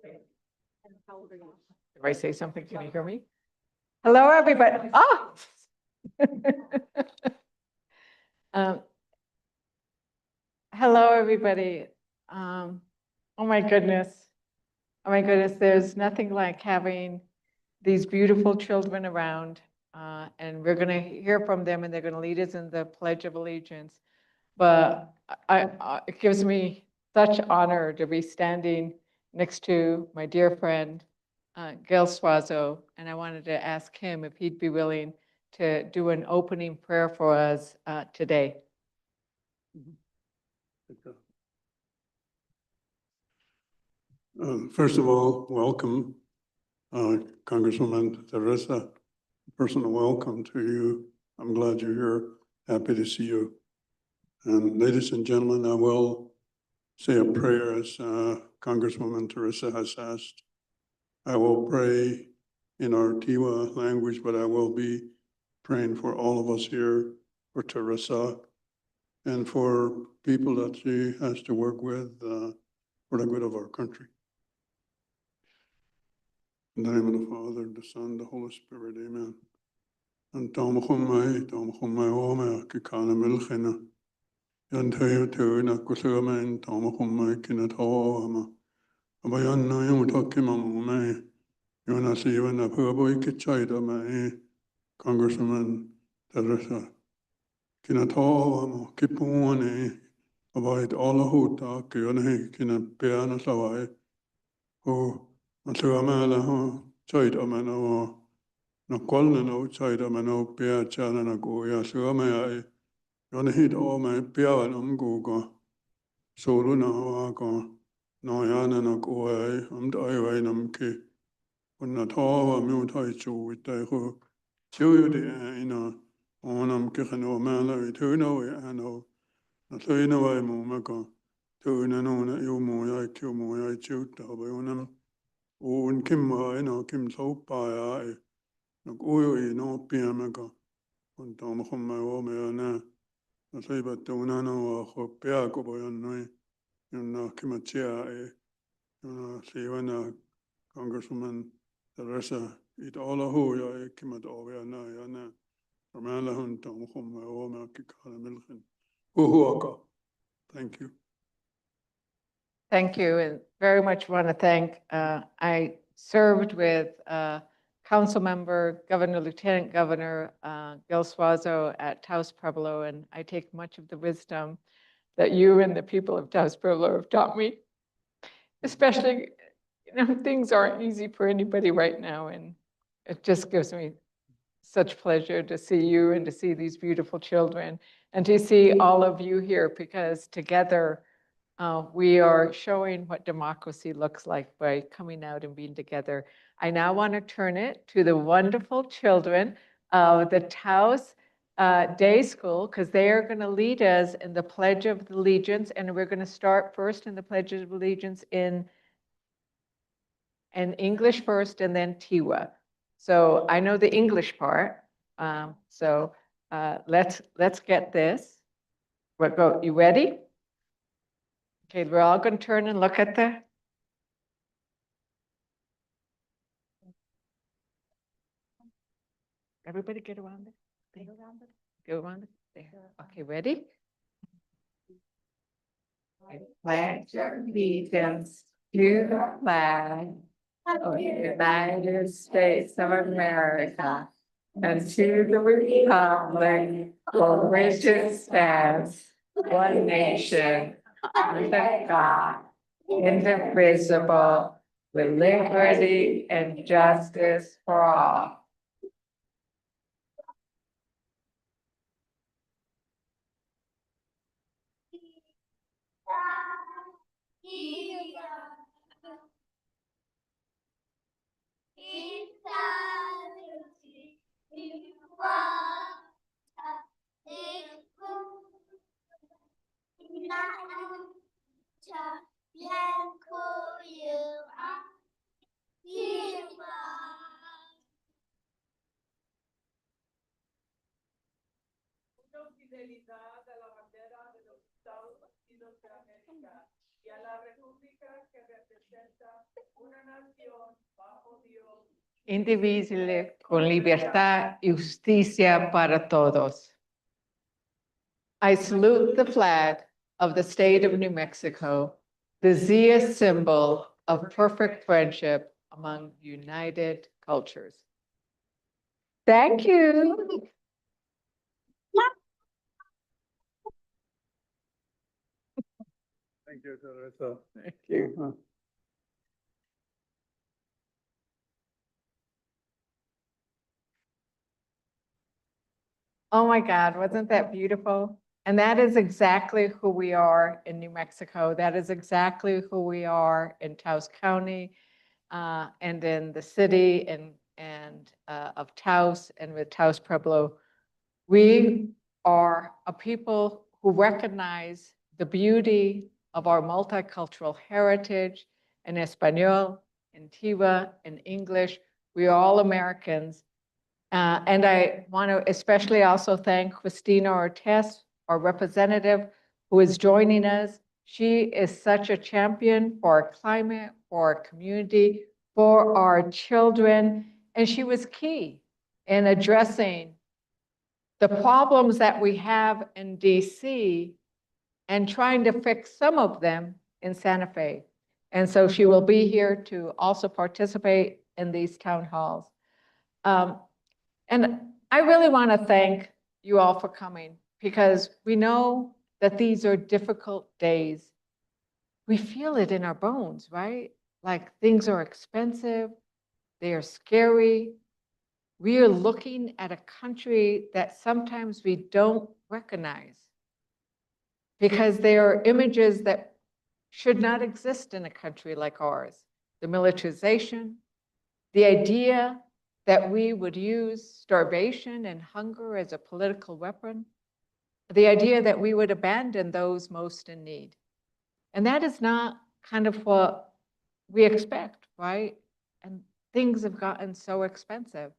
If I say something, can you hear me? Hello, everybody. Oh! Um, Hello, everybody. Oh my goodness. Oh my goodness, there's nothing like having these beautiful children around. And we're going to hear from them and they're going to lead us in the Pledge of Allegiance. But it gives me such honor to be standing next to my dear friend, Gail Swazo. And I wanted to ask him if he'd be willing to do an opening prayer for us today. First of all, welcome, Congresswoman Teresa. Personal welcome to you. I'm glad you're here. Happy to see you. And ladies and gentlemen, I will say a prayer as Congresswoman Teresa has asked. I will pray in our Tiwa language, but I will be praying for all of us here, for Teresa, and for people that she has to work with for the good of our country. In the name of the Father, the Son, the Holy Spirit, amen. And Tomachumai, Ome, Kikana Milchina. Yantaya Tuna Kusumain, Tomachumai, Kinatoama. Abayan no Yamutakimame. Yonasi, when a poor boy Kichaida, my Congressman Teresa. Kinatoama, Kipuane. About all the Huta, Kione, Kinapiana Sawai. Oh, Masuamala, Chaita na kwalna na uchaida mano pia chana na goya suame ai yona hit o mai pia wan go solo na wa ko no yana na go ai dai wai nam ke unna tho wa mu thai chu tai ho chu de ina onam ke khano ma la thu no ya no na thoi no wai mu ma ko thu na no na yu mo ya kyu mo ya chu ta ba yonam un kim ma ina kim so pa ya Nag uyo no piamaga on Tomahoma Omeana, the Saber Tonano or Piaco Boyanoi, and Kimachia, Siwana, Congresswoman Teresa, it all a who ya Kimat Oveana, Yana, from Alahun Tomahoma Oma Kikala Milchen. Uhuaka. Thank you. Thank you, and very much want to thank, I served with Council Member, Governor, Lieutenant Governor Gil Suazo at Taos Pueblo, and I take much of the wisdom that you and the people of Taos Pueblo have taught me, especially, things aren't easy for anybody right now, and it just gives me such pleasure to see you and to see these beautiful children and to see all of you here, because together we are showing what democracy looks like by coming out and being together. I now want to turn it to the wonderful children of the Taos Day School, because they are going to lead us in the Pledge of Allegiance, and we're going to start first in the Pledge of Allegiance in English first and then Tiwa. So I know the English part, let's get this. You ready? Okay, we're all going to turn and look at the. Everybody get around it. Go around it. There. Okay, ready? I pledge allegiance to the flag of the United States of America and to the republic for which it stands, one nation, under God, indivisible, with liberty and justice for all. Fidelidad a la bandera de los Estados Unidos de América y a la república que representa indivisible, con libertad y justicia para todos. I salute the flag of the state of New Mexico, the Zia symbol of perfect friendship among united cultures. Thank you. Thank you, Teresa. Thank you. Oh my God, wasn't that beautiful? And that is exactly who we are in New Mexico. That is exactly who we are in Taos County and in the city and of Taos and with Taos Pueblo. We are a people who recognize the beauty of our multicultural heritage in Espanol, in Tiva, in English. We are all Americans. And I want to especially also thank Christina Ortiz, our representative, who is joining us. She is such a champion for our climate, for our community, for our children. And she was key in addressing the problems that we have in DC and trying to fix some of them in Santa Fe. And so she will be here to also participate in these town halls. And I really want to thank you all for coming because we know that these are difficult days. We feel it in our bones, right? Like things are expensive, they are scary. We are looking at a country that sometimes we don't recognize because there are images that should not exist in a country like ours. The militarization, the idea that we would use starvation and hunger as a political weapon, the idea that we would abandon those most in need. And that is not kind of what we expect, right? And things have gotten so expensive.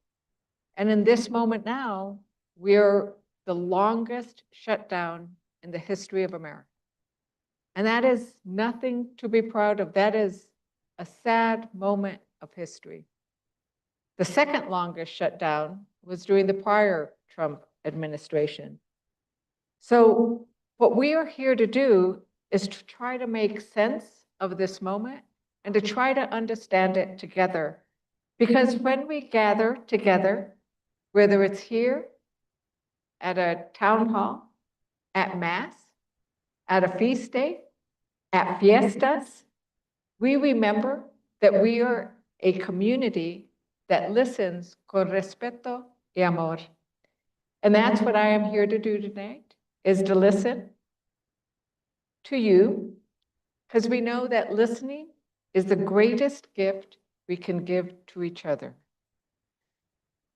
And in this moment now, we're the longest shutdown in the history of America. And that is nothing to be proud of. That is a sad moment of history. The second longest shutdown was during the prior Trump administration. So what we are here to do is to try to make sense of this moment and to try to understand it together. Because when we gather together, whether it's here at a town hall, at mass, at a feast day, at fiestas, we remember that we are a community that listens con respeto y amor. And that's what I am here to do tonight, is to listen to you, because we know that listening is the greatest gift we can give to each other.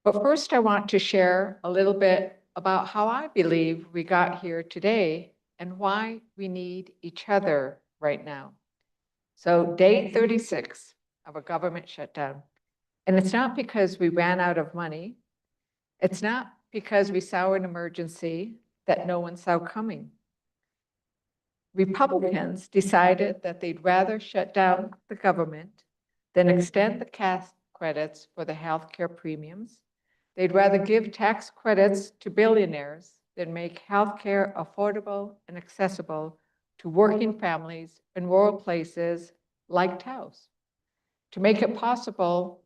But first, I want to share a little bit about how I believe we got here today and why we need each other right now. So day 36 of a government shutdown. And it's not because we ran out of money. It's not because we saw an emergency that no one saw coming. Republicans decided that they'd rather shut down the government than extend the tax credits for the healthcare premiums. They'd rather give tax credits to billionaires than make healthcare affordable and accessible to working families in rural places like Taos. To make it possible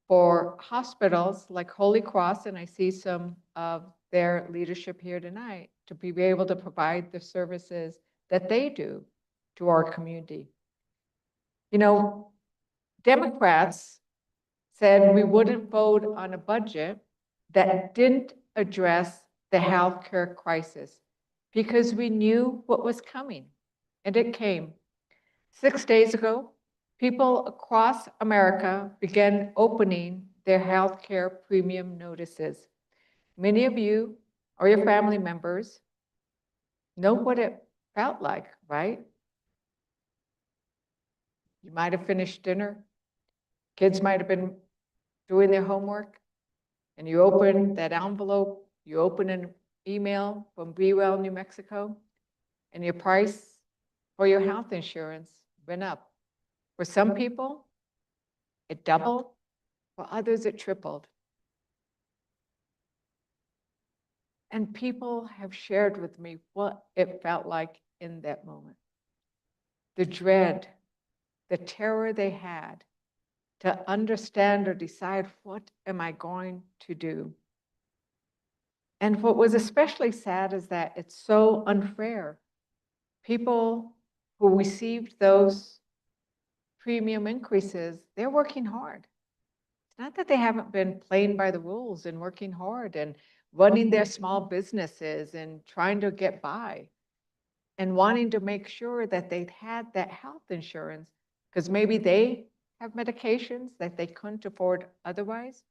for hospitals like Holy Cross, and I see some of their leadership here tonight, to be able to provide the services that they do to our community. You know, Democrats said we wouldn't vote on a budget that didn't address the healthcare crisis because we knew what was coming, and it came. 6 days ago, people across America began opening their healthcare premium notices. Many of you or your family members know what it felt like, right? You might have finished dinner. Kids might have been doing their homework, and you open that envelope, you open an email from Be Well, New Mexico, and your price for your health insurance went up. For some people, it doubled. For others, it tripled. And people have shared with me what it felt like in that moment. The dread, the terror they had to understand or decide, what am I going to do? And what was especially sad is that it's so unfair. People who received those premium increases, they're working hard. It's not that they haven't been playing by the rules and working hard and running their small businesses and trying to get by and wanting to make sure that they've had that health insurance, because maybe they have medications that they couldn't afford otherwise,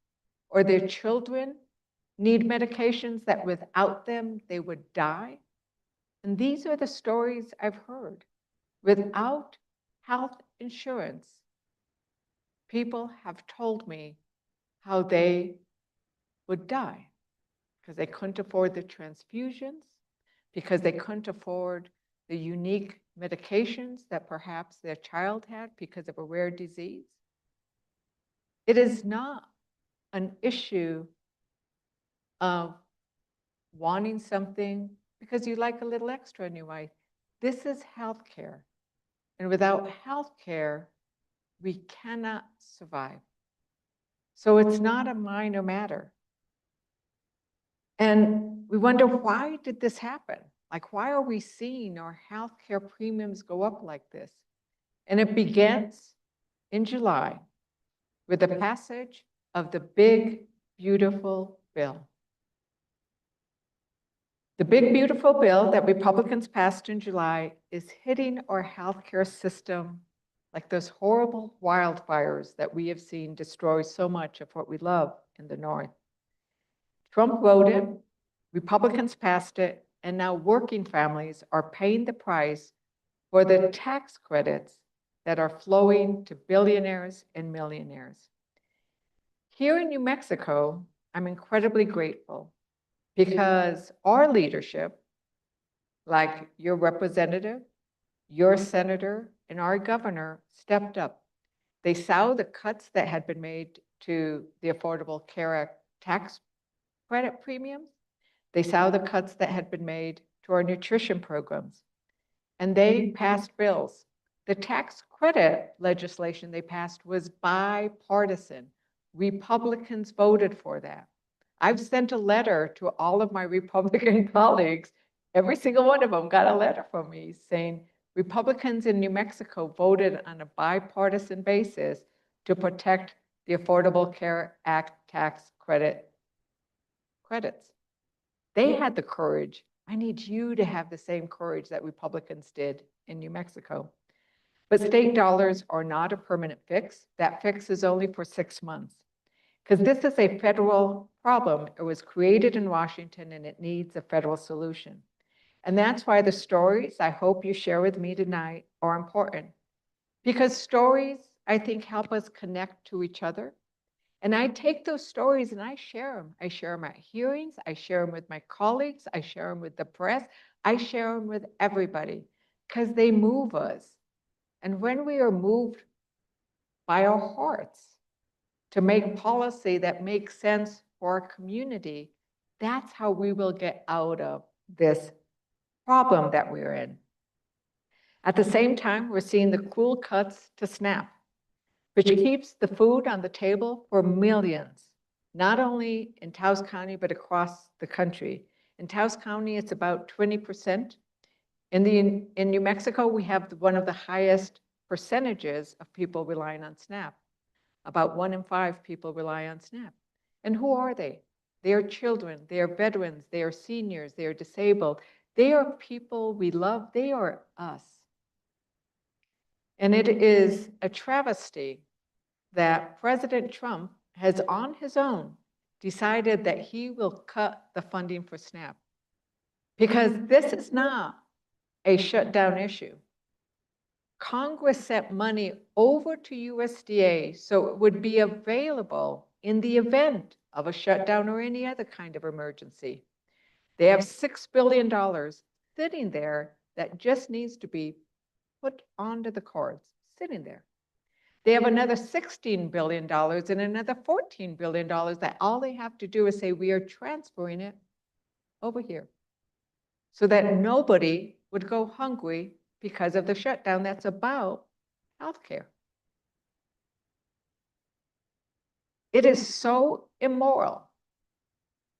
or their children need medications that without them they would die. And these are the stories I've heard. Without health insurance, people have told me how they would die because they couldn't afford the transfusions, because they couldn't afford the unique medications that perhaps their child had because of a rare disease. It is not an issue of wanting something because you like a little extra in your life. This is healthcare. And without healthcare, we cannot survive. So it's not a minor matter. And we wonder, why did this happen? Like, why are we seeing our healthcare premiums go up like this? And it begins in July with the passage of the Big Beautiful Bill. The Big Beautiful Bill that Republicans passed in July is hitting our healthcare system like those horrible wildfires that we have seen destroy so much of what we love in the North. Trump voted, Republicans passed it, and now working families are paying the price for the tax credits that are flowing to billionaires and millionaires. Here in New Mexico, I'm incredibly grateful because our leadership, like your representative, your senator, and our governor, stepped up. They saw the cuts that had been made to the Affordable Care Act tax credit premiums. They saw the cuts that had been made to our nutrition programs. And they passed bills. The tax credit legislation they passed was bipartisan. Republicans voted for that. I've sent a letter to all of my Republican colleagues. Every single one of them got a letter from me saying Republicans in New Mexico voted on a bipartisan basis to protect the Affordable Care Act tax credits. They had the courage. I need you to have the same courage that Republicans did in New Mexico. But state dollars are not a permanent fix. That fix is only for 6 months. Because this is a federal problem. It was created in Washington and it needs a federal solution. And that's why the stories I hope you share with me tonight are important. Because stories, I think, help us connect to each other. And I take those stories and I share them. I share them at hearings. I share them with my colleagues. I share them with the press. I share them with everybody because they move us. And when we are moved by our hearts to make policy that makes sense for our community, that's how we will get out of this problem that we're in. At the same time, we're seeing the cruel cuts to SNAP, which keeps the food on the table for millions, not only in Taos County, but across the country. In Taos County, it's about 20%. In New Mexico, we have one of the highest percentages of people relying on SNAP. About 1 in 5 people rely on SNAP. And who are they? They are children, they are veterans, they are seniors, they are disabled. They are people we love, they are us. And it is a travesty that President Trump has on his own decided that he will cut the funding for SNAP. Because this is not a shutdown issue. Congress sent money over to USDA so it would be available in the event of a shutdown or any other kind of emergency. They have $6 billion sitting there that just needs to be put onto the cards, sitting there. They have another $16 billion and another $14 billion that all they have to do is say, we are transferring it over here, so that nobody would go hungry because of the shutdown that's about healthcare. It is so immoral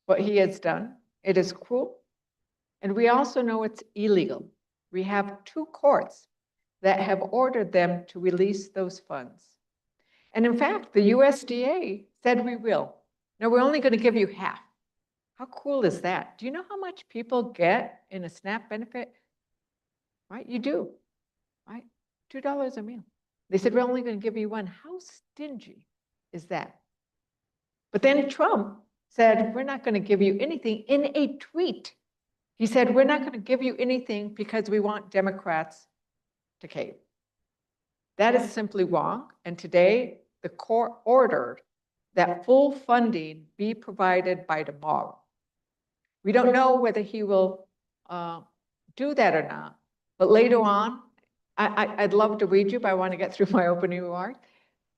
what he has done. It is cruel. And we also know it's illegal. We have 2 courts that have ordered them to release those funds. And in fact, the USDA said we will. Now, we're only going to give you half. How cool is that? Do you know how much people get in a SNAP benefit? Right? You do, right? $2 a meal. They said, we're only going to give you 1. How stingy is that? But then Trump said, we're not going to give you anything in a tweet. He said, we're not going to give you anything because we want Democrats to cave. That is simply wrong. And today, the court ordered that full funding be provided by tomorrow. We don't know whether he will do that or not. But later on, I'd love to read you, but I want to get through my opening remarks,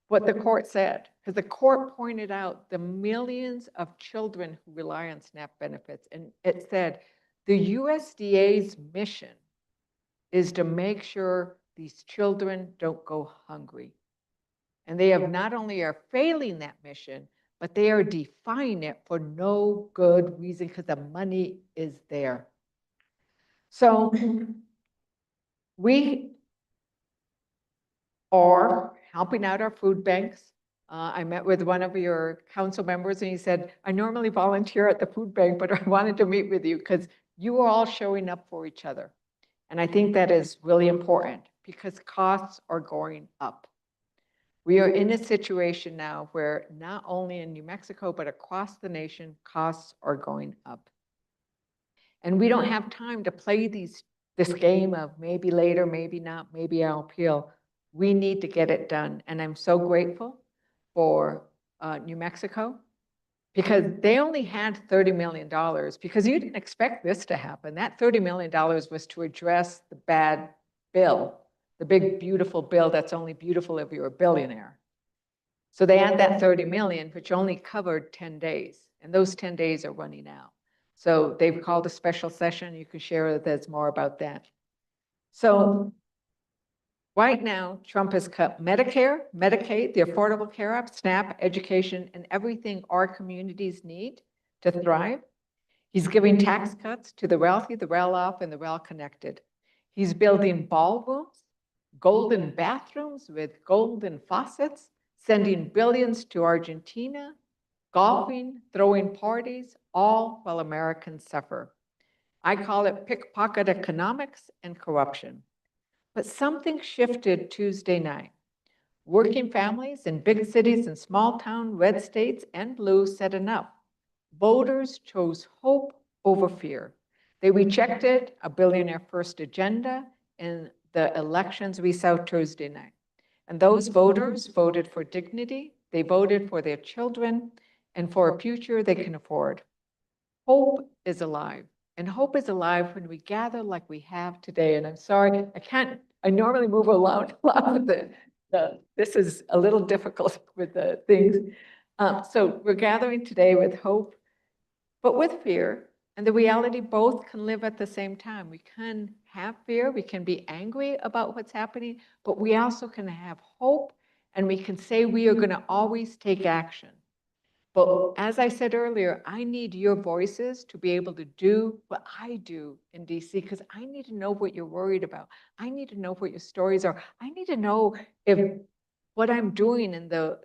what the court said. Because the court pointed out the millions of children who rely on SNAP benefits. And it said, the USDA's mission is to make sure these children don't go hungry. And they have not only are failing that mission, but they are defying it for no good reason because the money is there. So we are helping out our food banks. I met with one of your council members and he said, I normally volunteer at the food bank, but I wanted to meet with you because you are all showing up for each other. And I think that is really important because costs are going up. We are in a situation now where not only in New Mexico, but across the nation, costs are going up. And we don't have time to play this game of maybe later, maybe not, maybe I'll appeal. We need to get it done. And I'm so grateful for New Mexico because they only had $30 million because you didn't expect this to happen. That $30 million was to address the bad bill, the big, beautiful bill that's only beautiful if you're a billionaire. So they had that 30 million, which only covered 10 days. And those 10 days are running out. So they've called a special session. You can share with us more about that. So right now, Trump has cut Medicare, Medicaid, the Affordable Care Act, SNAP, education, and everything our communities need to thrive. He's giving tax cuts to the wealthy, the well-off, and the well-connected. He's building ballrooms, golden bathrooms with golden faucets, sending billions to Argentina, golfing, throwing parties, all while Americans suffer. I call it pickpocket economics and corruption. But something shifted Tuesday night. Working families in big cities and small town red states and blue said enough. Voters chose hope over fear. They rejected a billionaire first agenda in the elections we saw Tuesday night. And those voters voted for dignity, they voted for their children, and for a future they can afford. Hope is alive. And hope is alive when we gather like we have today. And I'm sorry, I normally move around a lot with this is a little difficult with the things. So we're gathering today with hope, but with fear. And the reality both can live at the same time. We can have fear, we can be angry about what's happening, but we also can have hope and we can say we are going to always take action. But as I said earlier, I need your voices to be able to do what I do in DC because I need to know what you're worried about. I need to know what your stories are. I need to know if what I'm doing and the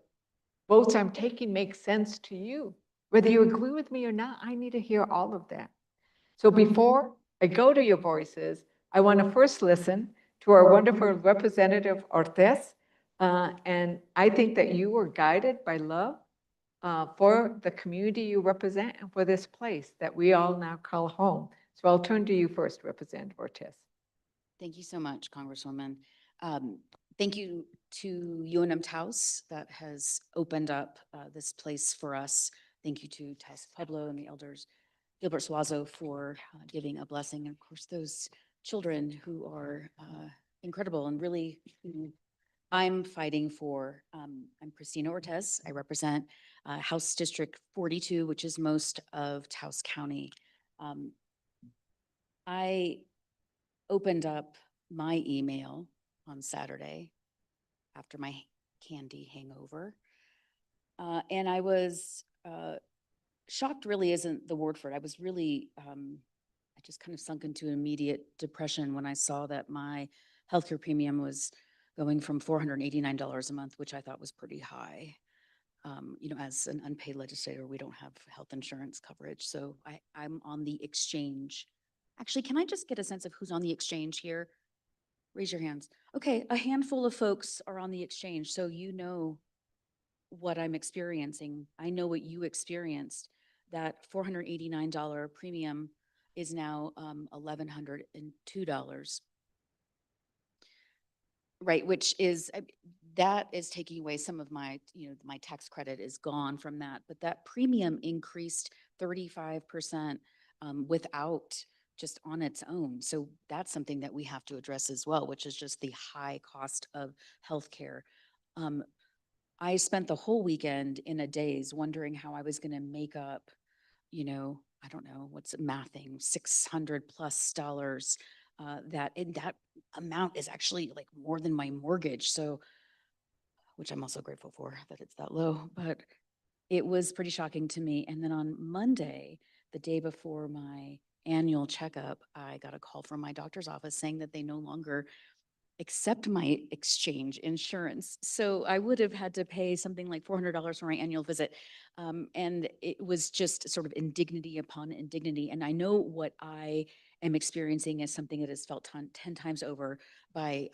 votes I'm taking makes sense to you. Whether you agree with me or not, I need to hear all of that. So before I go to your voices, I want to first listen to our wonderful Representative Ortiz. And I think that you were guided by love for the community you represent and for this place that we all now call home. So I'll turn to you first, Representative Ortiz. Thank you so much, Congresswoman. Thank you to UNM Taos that has opened up this place for us. Thank you to Taos Pueblo and the elders, Gilbert Suazo, for giving a blessing. And of course, those children who are incredible and really who I'm fighting for, I'm Christina Ortez. I represent House District 42, which is most of Taos County. I opened up my email on Saturday after my candy hangover. And I was shocked really isn't the word for it. I was really, I just kind of sunk into immediate depression when I saw that my healthcare premium was going from $489 a month, which I thought was pretty high. You know, as an unpaid legislator, we don't have health insurance coverage. So I'm on the exchange. Actually, can I just get a sense of who's on the exchange here? Raise your hands. Okay, a handful of folks are on the exchange. So you know what I'm experiencing. I know what you experienced. That $489 premium is now $1,102. Right, which is, that is taking away some of my, you know, my tax credit is gone from that, but that premium increased 35% without, just on its own. So that's something that we have to address as well, which is just the high cost of healthcare. I spent the whole weekend in a daze wondering how I was going to make up, you know, I don't know, what's mathing, $600+ that, and that amount is actually like more than my mortgage. So, which I'm also grateful for that it's that low, but it was pretty shocking to me. And then on Monday, the day before my annual checkup, I got a call from my doctor's office saying that they no longer accept my exchange insurance. So I would have had to pay something like $400 for my annual visit. And it was just sort of indignity upon indignity. And I know what I am experiencing is something that is felt 10 times over by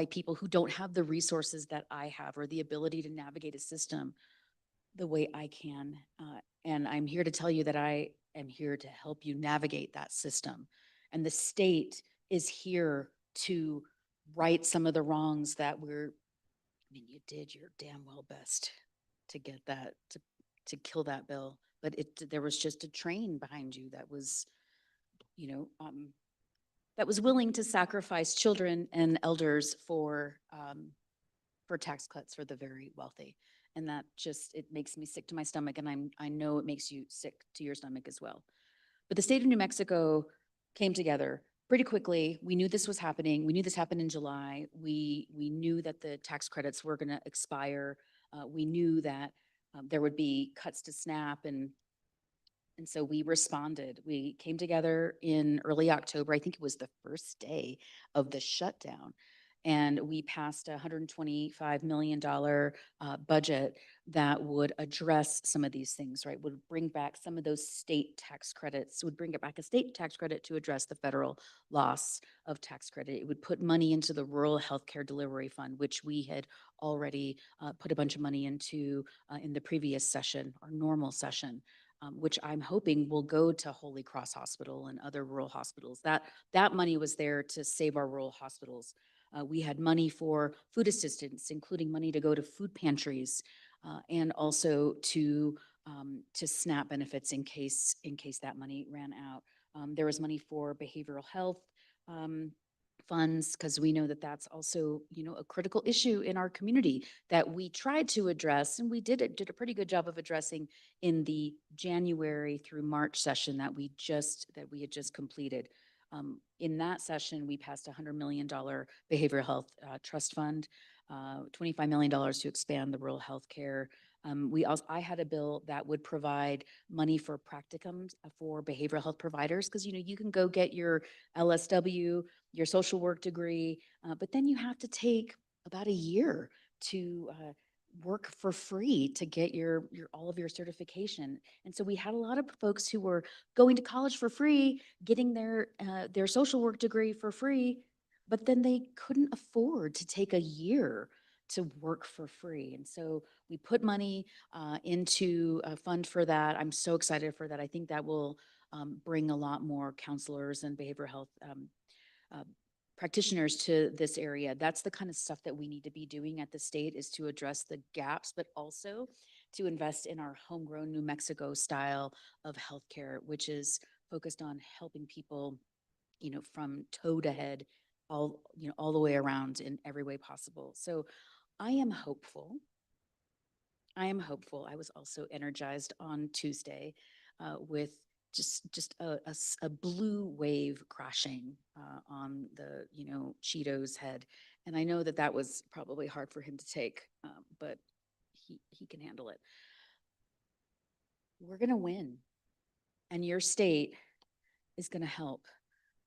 people who don't have the resources that I have or the ability to navigate a system the way I can. And I'm here to tell you that I am here to help you navigate that system. And the state is here to right some of the wrongs that I mean, you did your damn well best to get that, to kill that bill. But there was just a train behind you that was, you know, that was willing to sacrifice children and elders for tax cuts for the very wealthy. And that just, it makes me sick to my stomach. And I know it makes you sick to your stomach as well. But the state of New Mexico came together pretty quickly. We knew this was happening. We knew this happened in July. We knew that the tax credits were going to expire. We knew that there would be cuts to SNAP, and so we responded. We came together in early October. I think it was the first day of the shutdown. And we passed a $125 million budget that would address some of these things, right? Would bring back some of those state tax credits, would bring it back a state tax credit to address the federal loss of tax credit. It would put money into the Rural Healthcare Delivery Fund, which we had already put a bunch of money into in the previous session, our normal session. Which I'm hoping will go to Holy Cross Hospital and other rural hospitals. That money was there to save our rural hospitals. We had money for food assistance, including money to go to food pantries, and also to SNAP benefits in case that money ran out. There was money for behavioral health funds, because we know that that's also, you know, a critical issue in our community that we tried to address, and we did a pretty good job of addressing in the January through March session that we had just completed. In that session, we passed a $100 million behavioral health trust fund, $25 million to expand the rural health care. I had a bill that would provide money for practicums for behavioral health providers, because, you know, you can go get your LSW, your social work degree, but then you have to take about a year to work for free to get your all of your certification. And so we had a lot of folks who were going to college for free, getting their social work degree for free, but then they couldn't afford to take a year to work for free. And so we put money into a fund for that. I'm so excited for that. I think that will bring a lot more counselors and behavioral health uh, practitioners to this area. That's the kind of stuff that we need to be doing at the state, is to address the gaps, but also to invest in our homegrown New Mexico style of healthcare, which is focused on helping people, you know, from toe to head all the way around in every way possible. So I am hopeful. I was also energized on Tuesday with just a blue wave crashing on the, Cheeto's head. And I know that that was probably hard for him to take, but he can handle it. We're going to win. And your state is going to help.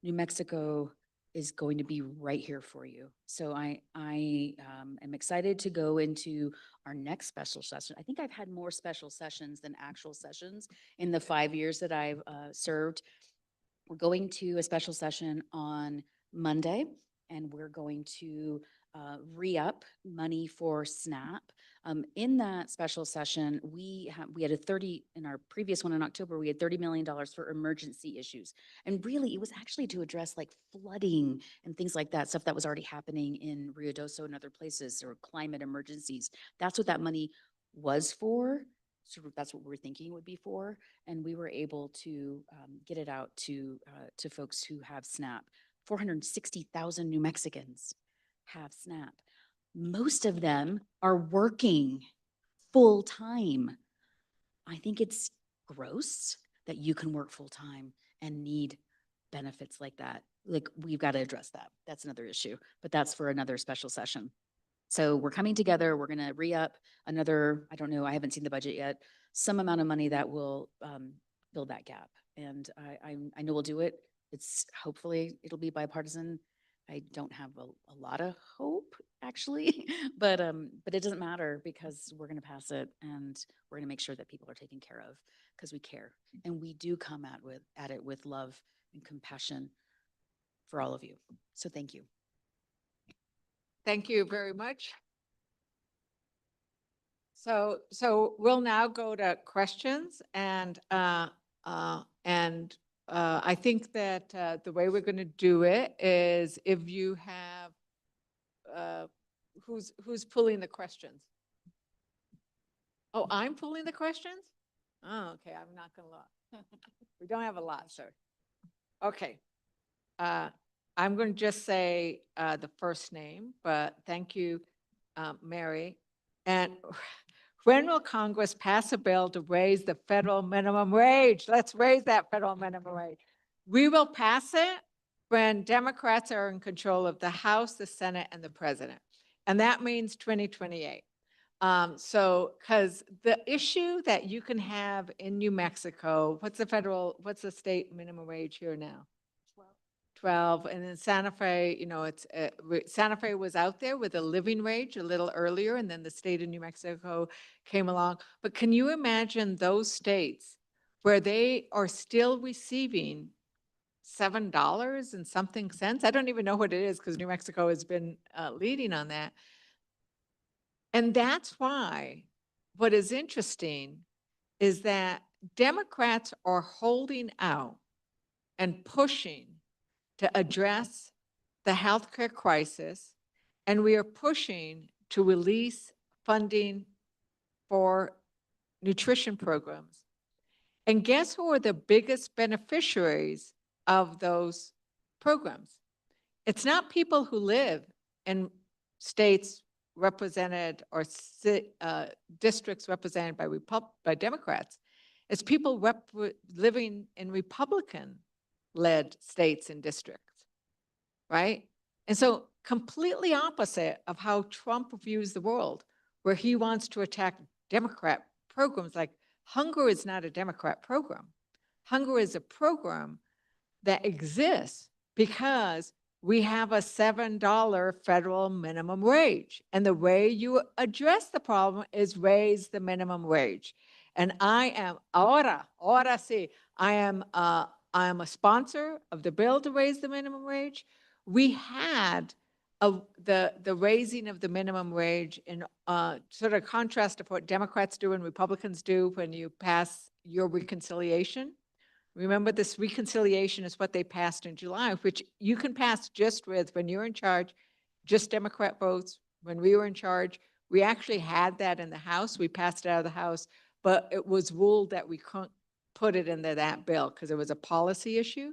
New Mexico is going to be right here for you. So I am excited to go into our next special session. I think I've had more special sessions than actual sessions in the 5 years that I've served. We're going to a special session on Monday, and we're going to re-up money for SNAP. In that special session, we had in our previous one in October, we had $30 million for emergency issues. And really, it was actually to address like flooding and things like that, stuff that was already happening in Rio Doso and other places, or climate emergencies. That's what that money was for. That's what we're thinking it would be for. And we were able to get it out to folks who have SNAP. 460,000 New Mexicans have SNAP. Most of them are working full time. I think it's gross that you can work full time and need benefits like that. Like, we've got to address that. That's another issue, but that's for another special session. So we're coming together. We're going to re-up another, I don't know, I haven't seen the budget yet, some amount of money that will fill that gap. And I know we'll do it. Hopefully it'll be bipartisan. I don't have a lot of hope, actually, but it doesn't matter, because we're going to pass it, and we're going to make sure that people are taken care of, because we care. And we do come at it with love and compassion for all of you. So thank you. Thank you very much. So we'll now go to questions, and I think that the way we're going to do it is, if you have, who's pulling the questions? Oh, I'm pulling the questions? Oh, okay, I'm not going to look. We don't have a lot, sir. Okay. I'm going to just say the first name, but thank you, Mary. And when will Congress pass a bill to raise the federal minimum wage? Let's raise that federal minimum wage. We will pass it when Democrats are in control of the House, the Senate, and the president. And that means 2028. Because the issue that you can have in New Mexico, what's the state minimum wage here now? 12, and then Santa Fe, Santa Fe was out there with a living wage a little earlier, and then the state of New Mexico came along. But can you imagine those states where they are still receiving $7 and something cents? I don't even know what it is, because New Mexico has been leading on that. And that's why what is interesting is that Democrats are holding out and pushing to address the healthcare crisis, and we are pushing to release funding for nutrition programs. And guess who are the biggest beneficiaries of those programs? It's not people who live in states represented, or districts represented by Democrats. It's people living in Republican-led states and districts, right? And so completely opposite of how Trump views the world, where he wants to attack Democrat programs. Like, hunger is not a Democrat program. Hunger is a program that exists because we have a $7 federal minimum wage. And the way you address the problem is raise the minimum wage. And I am, ahora sí, I am a sponsor of the bill to raise the minimum wage. We had the raising of the minimum wage in sort of contrast of what Democrats do and Republicans do when you pass your reconciliation. Remember, this reconciliation is what they passed in July, which you can pass just with, when you're in charge, just Democrat votes. When we were in charge, we actually had that in the House. We passed it out of the House, but it was ruled that we couldn't put it into that bill because it was a policy issue.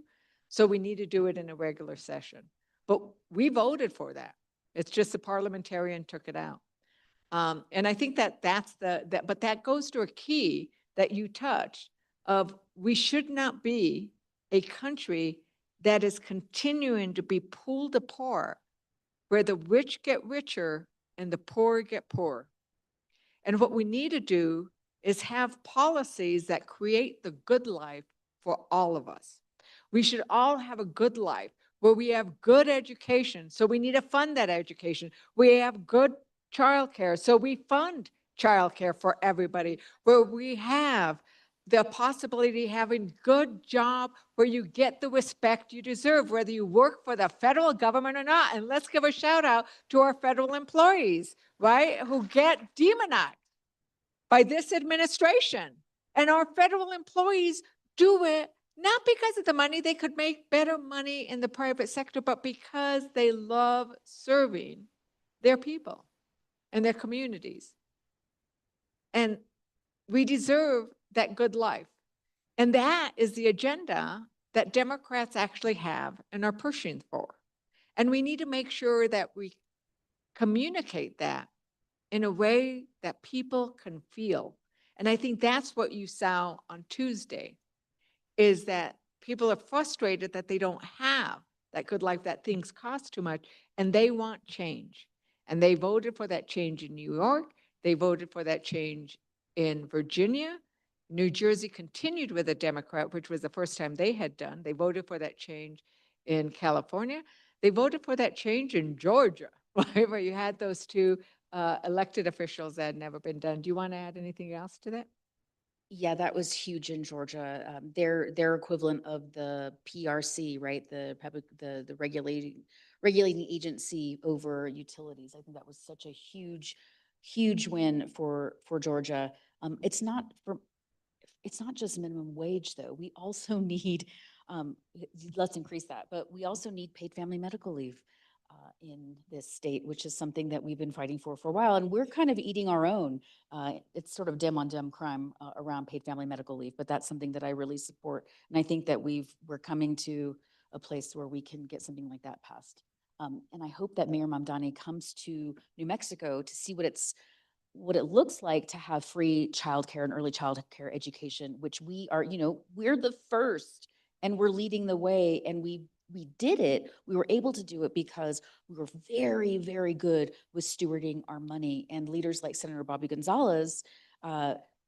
So we need to do it in a regular session. But we voted for that. It's just the parliamentarian took it out. And I think that but that goes to a key that you touched of we should not be a country that is continuing to be pulled apart where the rich get richer and the poor get poorer. And what we need to do is have policies that create the good life for all of us. We should all have a good life where we have good education. So we need to fund that education. We have good childcare. So we fund childcare for everybody, where we have the possibility of having good job where you get the respect you deserve, whether you work for the federal government or not. And let's give a shout out to our federal employees, right, who get demonized by this administration. And our federal employees do it not because of the money, they could make better money in the private sector, but because they love serving their people and their communities. And we deserve that good life. And that is the agenda that Democrats actually have and are pushing for. And we need to make sure that we communicate that in a way that people can feel. And I think that's what you saw on Tuesday, is that people are frustrated that they don't have that good life, that things cost too much, and they want change. And they voted for that change in New York. They voted for that change in Virginia. New Jersey continued with a Democrat, which was the first time they had done. They voted for that change in California. They voted for that change in Georgia, right, where you had those two elected officials that had never been done. Do you want to add anything else to that? Yeah, that was huge in Georgia. Their equivalent of the PRC, right? The regulating agency over utilities. I think that was such a huge win for Georgia. It's not just minimum wage though. We also need, let's increase that, but we also need paid family medical leave in this state, which is something that we've been fighting for a while. And we're kind of eating our own. It's sort of dim on dim crime around paid family medical leave, but that's something that I really support. And I think that we're coming to a place where we can get something like that passed. And I hope that Mayor Mamdani comes to New Mexico to see what it looks like to have free childcare and early childcare education, which we are, we're the first and we're leading the way. And we did it. We were able to do it because we were very, very good with stewarding our money. And leaders like Senator Bobby Gonzalez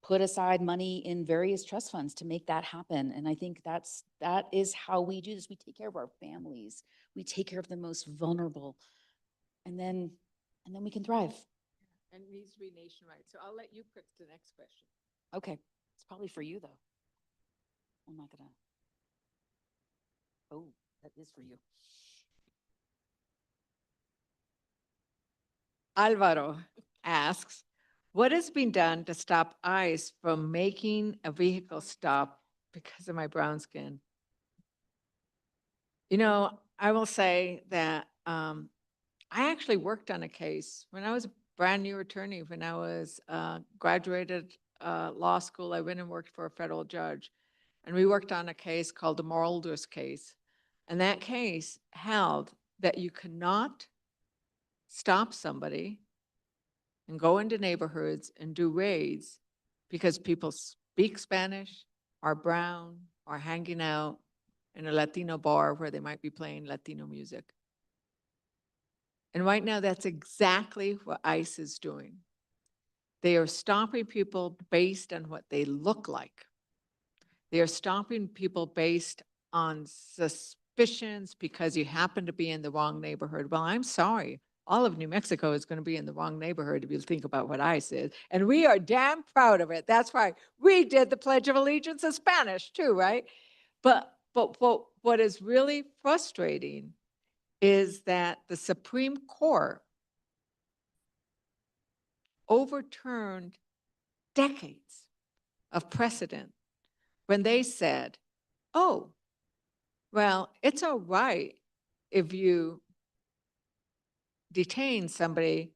put aside money in various trust funds to make that happen. And I think that is how we do this. We take care of our families. We take care of the most vulnerable. And then we can thrive. And it needs to be nationwide. So I'll let you pick the next question. Okay, it's probably for you though. I'm not gonna. Oh, that is for you. Alvaro asks, what has been done to stop ICE from making a vehicle stop because of my brown skin? I will say that I actually worked on a case when I was a brand new attorney. When I was graduated law school, I went and worked for a federal judge. And we worked on a case called the Morolders case. And that case held that you cannot stop somebody and go into neighborhoods and do raids because people speak Spanish, are brown, are hanging out in a Latino bar where they might be playing Latino music. And right now, that's exactly what ICE is doing. They are stopping people based on what they look like. They are stopping people based on suspicions because you happen to be in the wrong neighborhood. Well, I'm sorry. All of New Mexico is going to be in the wrong neighborhood if you think about what ICE is. And we are damn proud of it. That's right. We did the Pledge of Allegiance in Spanish too, right? But what is really frustrating is that the Supreme Court overturned decades of precedent when they said, oh, well, it's all right if you detain somebody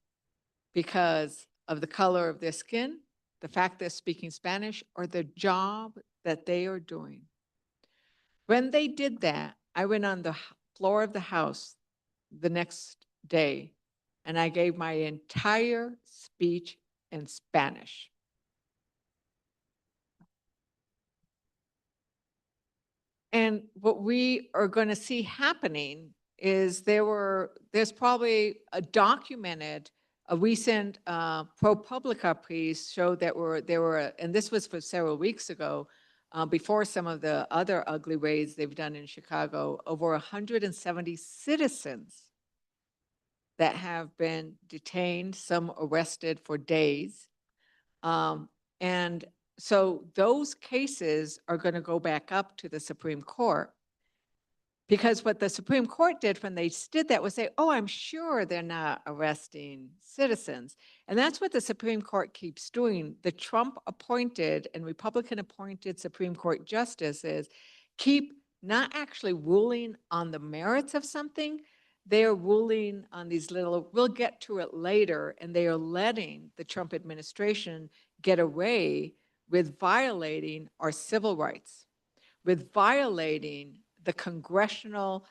because of the color of their skin, the fact they're speaking Spanish, or the job that they are doing. When they did that, I went on the floor of the House the next day, and I gave my entire speech in Spanish. And what we are going to see happening is there's probably a recent ProPublica piece showed that there were, and this was for several weeks ago, before some of the other ugly raids they've done in Chicago, over 170 citizens that have been detained, some arrested for days. And so those cases are going to go back up to the Supreme Court. Because what the Supreme Court did when they did that was say, oh, I'm sure they're not arresting citizens. And that's what the Supreme Court keeps doing. The Trump appointed and Republican appointed Supreme Court justices keep not actually ruling on the merits of something, they're ruling on these little, we'll get to it later, and they are letting the Trump administration get away with violating our civil rights, with violating the congressional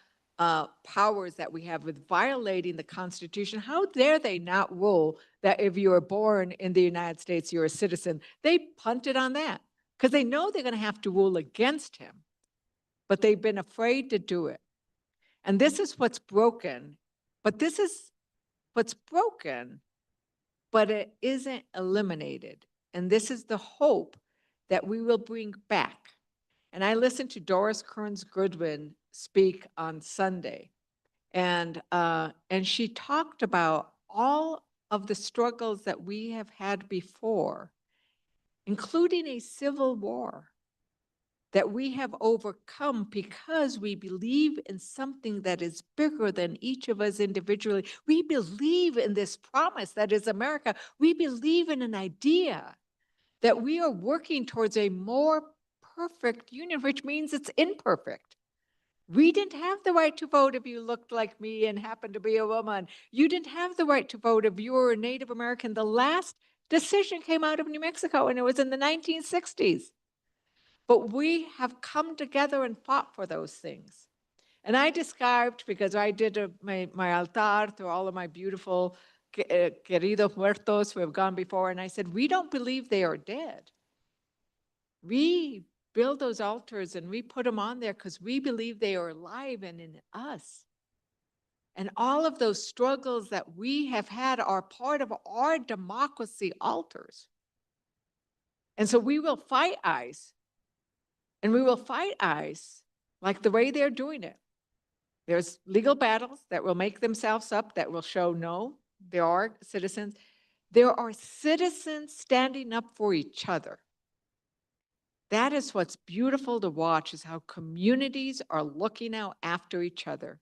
powers that we have, with violating the Constitution. How dare they not rule that if you are born in the United States, you're a citizen? They punted on that because they know they're going to have to rule against him, but they've been afraid to do it. And this is what's broken, but this is what's broken, but it isn't eliminated. And this is the hope that we will bring back. And I listened to Doris Kearns Goodwin speak on Sunday, and she talked about all of the struggles that we have had before, including a civil war, that we have overcome because we believe in something that is bigger than each of us individually. We believe in this promise that is America. We believe in an idea that we are working towards a more perfect union, which means it's imperfect. We didn't have the right to vote if you looked like me and happened to be a woman. You didn't have the right to vote if you were a Native American. The last decision came out of New Mexico, and it was in the 1960s. But we have come together and fought for those things. And I described, because I did my altar to all of my beautiful queridos muertos who have gone before, and I said, we don't believe they are dead. We build those altars and we put them on there because we believe they are alive and in us. And all of those struggles that we have had are part of our democracy altars. And so we will fight ICE, and we will fight ICE like the way they're doing it. There's legal battles that will make themselves up that will show no, there are citizens. There are citizens standing up for each other. That is what's beautiful to watch, is how communities are looking out after each other.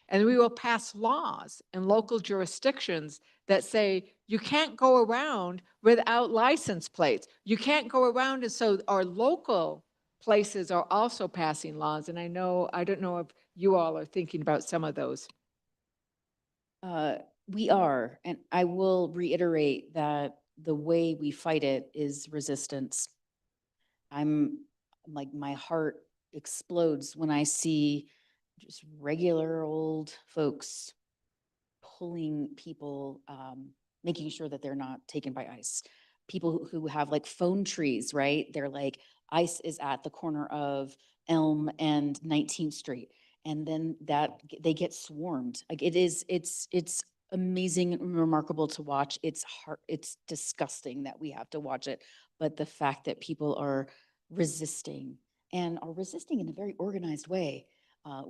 And we will pass laws in local jurisdictions that say you can't go around without license plates. You can't go around. And so our local places are also passing laws. And I don't know if you all are thinking about some of those. We are, and I will reiterate that the way we fight it is resistance. I'm like, my heart explodes when I see just regular old folks pulling people, making sure that they're not taken by ICE. People who have like phone trees, right? They're like, ICE is at the corner of Elm and 19th Street. And then they get swarmed. Like it's amazing and remarkable to watch. It's disgusting that we have to watch it. But the fact that people are resisting, and are resisting in a very organized way,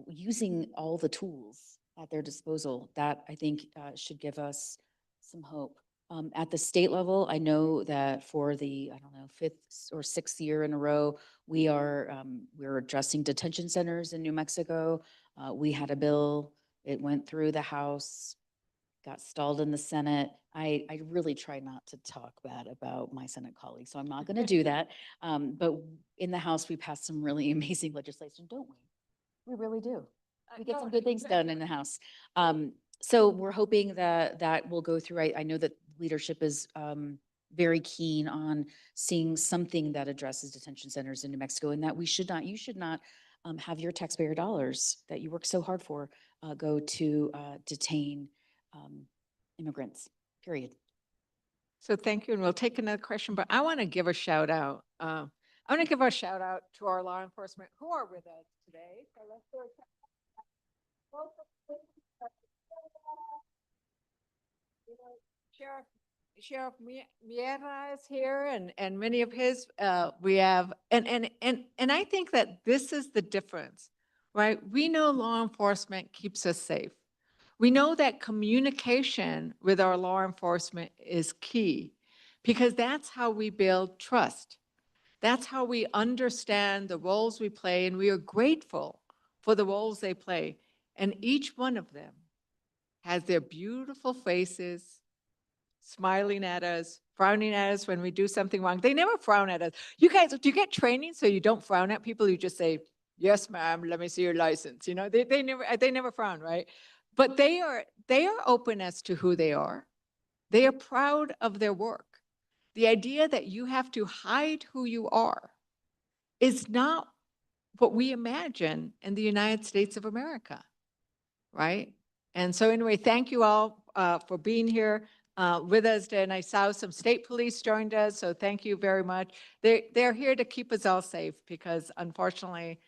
using all the tools at their disposal, that I think should give us some hope. At the state level, I know that for the, I don't know, 5th or 6th year in a row, we're addressing detention centers in New Mexico. We had a bill, it went through the House, got stalled in the Senate. I really try not to talk bad about my Senate colleagues, so I'm not going to do that. But in the House, we passed some really amazing legislation, don't we? We really do. We get some good things done in the House. So we're hoping that that will go through. I know that leadership is very keen on seeing something that addresses detention centers in New Mexico, and that you should not have your taxpayer dollars that you work so hard for go to detain immigrants, period. So thank you, and we'll take another question, but I want to give a shout out. I want to give a shout out to our law enforcement who are with us today. So let's do a you know, Sheriff Miera is here, and many of his, we have, and I think that this is the difference, right? We know law enforcement keeps us safe. We know that communication with our law enforcement is key because that's how we build trust. That's how we understand the roles we play, and we are grateful for the roles they play. And each one of them has their beautiful faces, smiling at us, frowning at us when we do something wrong. They never frown at us. You guys, do you get training so you don't frown at people? You just say, "Yes, ma'am, let me see your license." You know, they never frown, right? But they are open as to who they are. They are proud of their work. The idea that you have to hide who you are is not what we imagine in the United States of America, right? And so anyway, thank you all for being here with us. And I saw some state police joined us, so thank you very much. They're here to keep us all safe because unfortunately,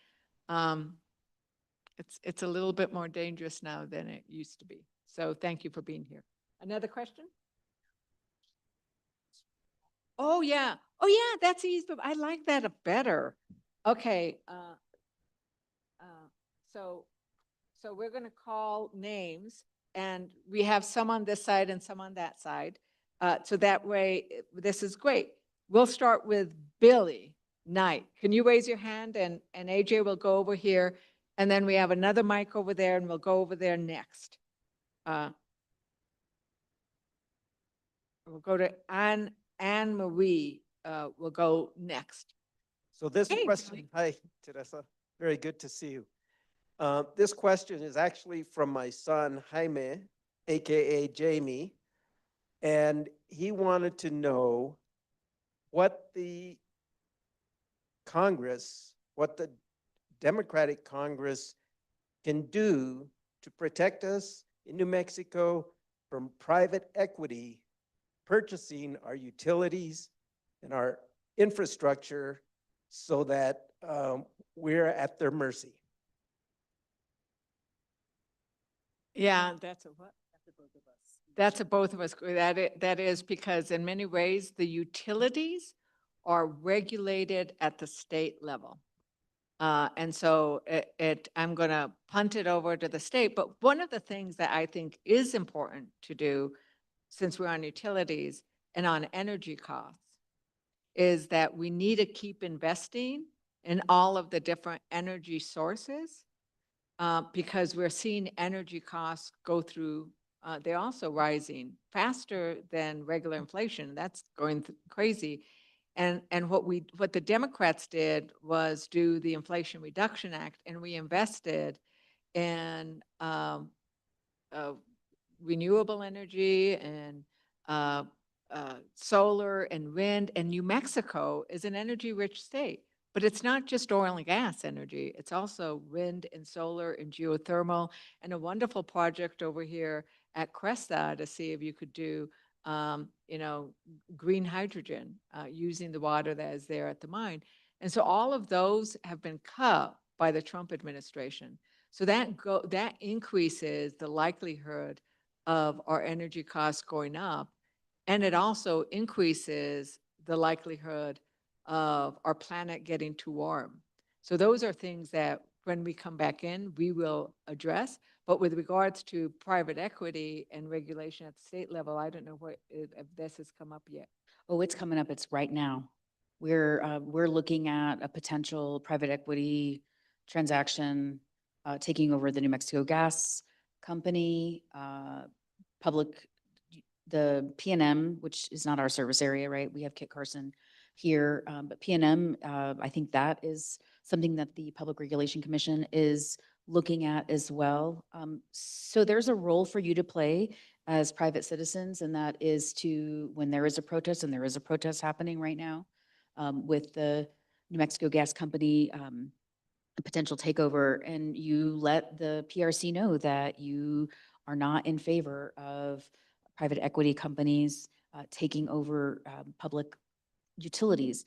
it's a little bit more dangerous now than it used to be. So thank you for being here. Another question? Oh, yeah. Oh, yeah, that's easy, but I like that better. Okay. So we're going to call names, and we have some on this side and some on that side. So that way, this is great. We'll start with Billy Knight. Can you raise your hand? And AJ will go over here. And then we have another mic over there, and we'll go over there next. We'll go to Anne Marie. Will go next. So this Hey, question, hi, Teresa, very good to see you. This question is actually from my son, Jaime, AKA Jamie, and he wanted to know what the Congress, what the Democratic Congress can do to protect us in New Mexico from private equity purchasing our utilities and our infrastructure so that we're at their mercy. Yeah, that's a what? That's a both of us. That is because in many ways, the utilities are regulated at the state level. And so I'm going to punt it over to the state. But one of the things that I think is important to do, since we're on utilities and on energy costs, is that we need to keep investing in all of the different energy sources because we're seeing energy costs go through, they're also rising faster than regular inflation. That's going crazy. And what the Democrats did was do the Inflation Reduction Act, and we invested in renewable energy and solar and wind. And New Mexico is an energy-rich state, but it's not just oil and gas energy. It's also wind and solar and geothermal, and a wonderful project over here at Cresta to see if you could do, green hydrogen using the water that is there at the mine. And so all of those have been cut by the Trump administration. So that increases the likelihood of our energy costs going up, and it also increases the likelihood of our planet getting too warm. So those are things that when we come back in, we will address. But with regards to private equity and regulation at the state level, I don't know if this has come up yet. Oh, it's coming up. It's right now. We're looking at a potential private equity transaction taking over the New Mexico Gas Company, the PNM, which is not our service area, right? We have Kit Carson here, but PNM, I think that is something that the Public Regulation Commission is looking at as well. So there's a role for you to play as private citizens, and that is to, when there is a protest, and there is a protest happening right now with the New Mexico Gas Company a potential takeover, and you let the PRC know that you are not in favor of private equity companies taking over public utilities.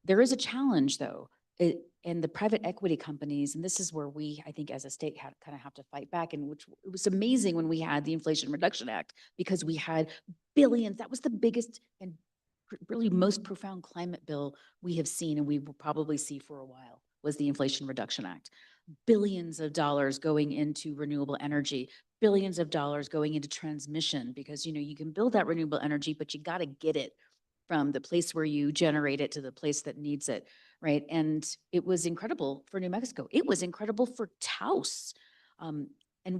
There is a challenge, though, and the private equity companies, and this is where we, I think, as a state, kind of have to fight back. And which it was amazing when we had the Inflation Reduction Act, because we had billions. That was the biggest and really most profound climate bill we have seen, and we will probably see for a while, was the Inflation Reduction Act. Billions of dollars going into renewable energy, billions of dollars going into transmission, because you can build that renewable energy, but you got to get it from the place where you generate it to the place that needs it, right? And it was incredible for New Mexico. It was incredible for Taos. And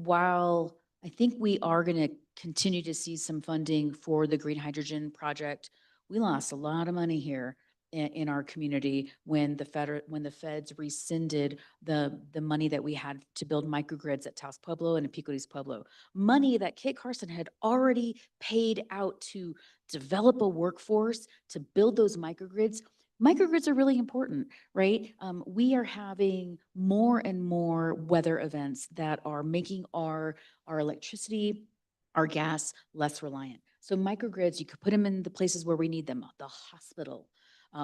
while I think we are going to continue to see some funding for the green hydrogen project, we lost a lot of money here in our community when the feds rescinded the money that we had to build microgrids at Taos Pueblo and at Pico de Pueblo. Money that Kit Carson had already paid out to develop a workforce to build those microgrids. Microgrids are really important, right? We are having more and more weather events that are making our electricity, our gas less reliant. So microgrids, you could put them in the places where we need them, the hospital,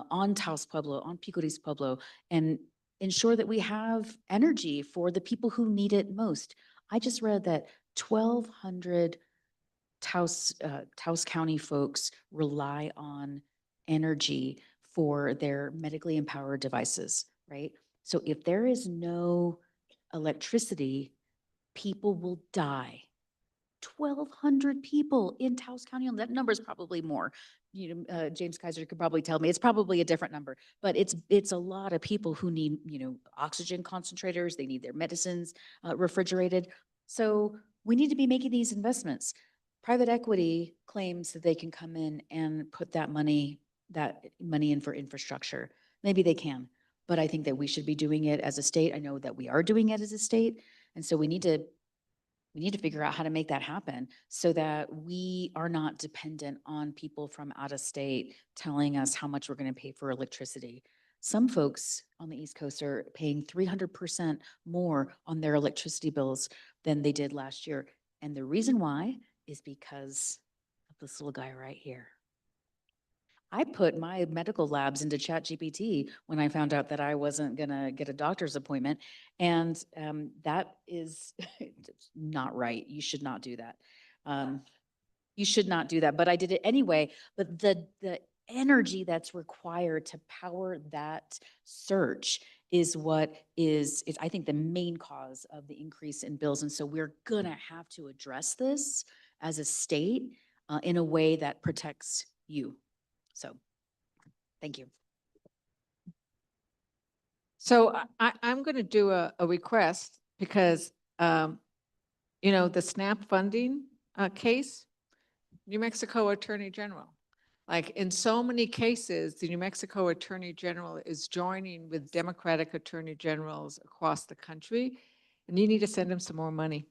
on Taos Pueblo, on Pico de Pueblo, and ensure that we have energy for the people who need it most. I just read that 1,200 Taos County folks rely on energy for their medically empowered devices, right? So if there is no electricity, people will die. 1,200 people in Taos County, and that number is probably more. James Kaiser could probably tell me it's probably a different number, but it's a lot of people who need oxygen concentrators. They need their medicines refrigerated. So we need to be making these investments. Private equity claims that they can come in and put that money in for infrastructure. Maybe they can, but I think that we should be doing it as a state. I know that we are doing it as a state, and so we need to figure out how to make that happen so that we are not dependent on people from out of state telling us how much we're going to pay for electricity. Some folks on the East Coast are paying 300% more on their electricity bills than they did last year. And the reason why is because of this little guy right here. I put my medical labs into ChatGPT when I found out that I wasn't gonna get a doctor's appointment. And that is not right. You should not do that. You should not do that, but I did it anyway. But the energy that's required to power that search is what is I think the main cause of the increase in bills. And so we're gonna have to address this as a state in a way that protects you. So, thank you. So I'm going to do a request because, the SNAP funding case, New Mexico Attorney General. Like in so many cases, the New Mexico Attorney General is joining with Democratic Attorney Generals across the country, and you need to send them some more money.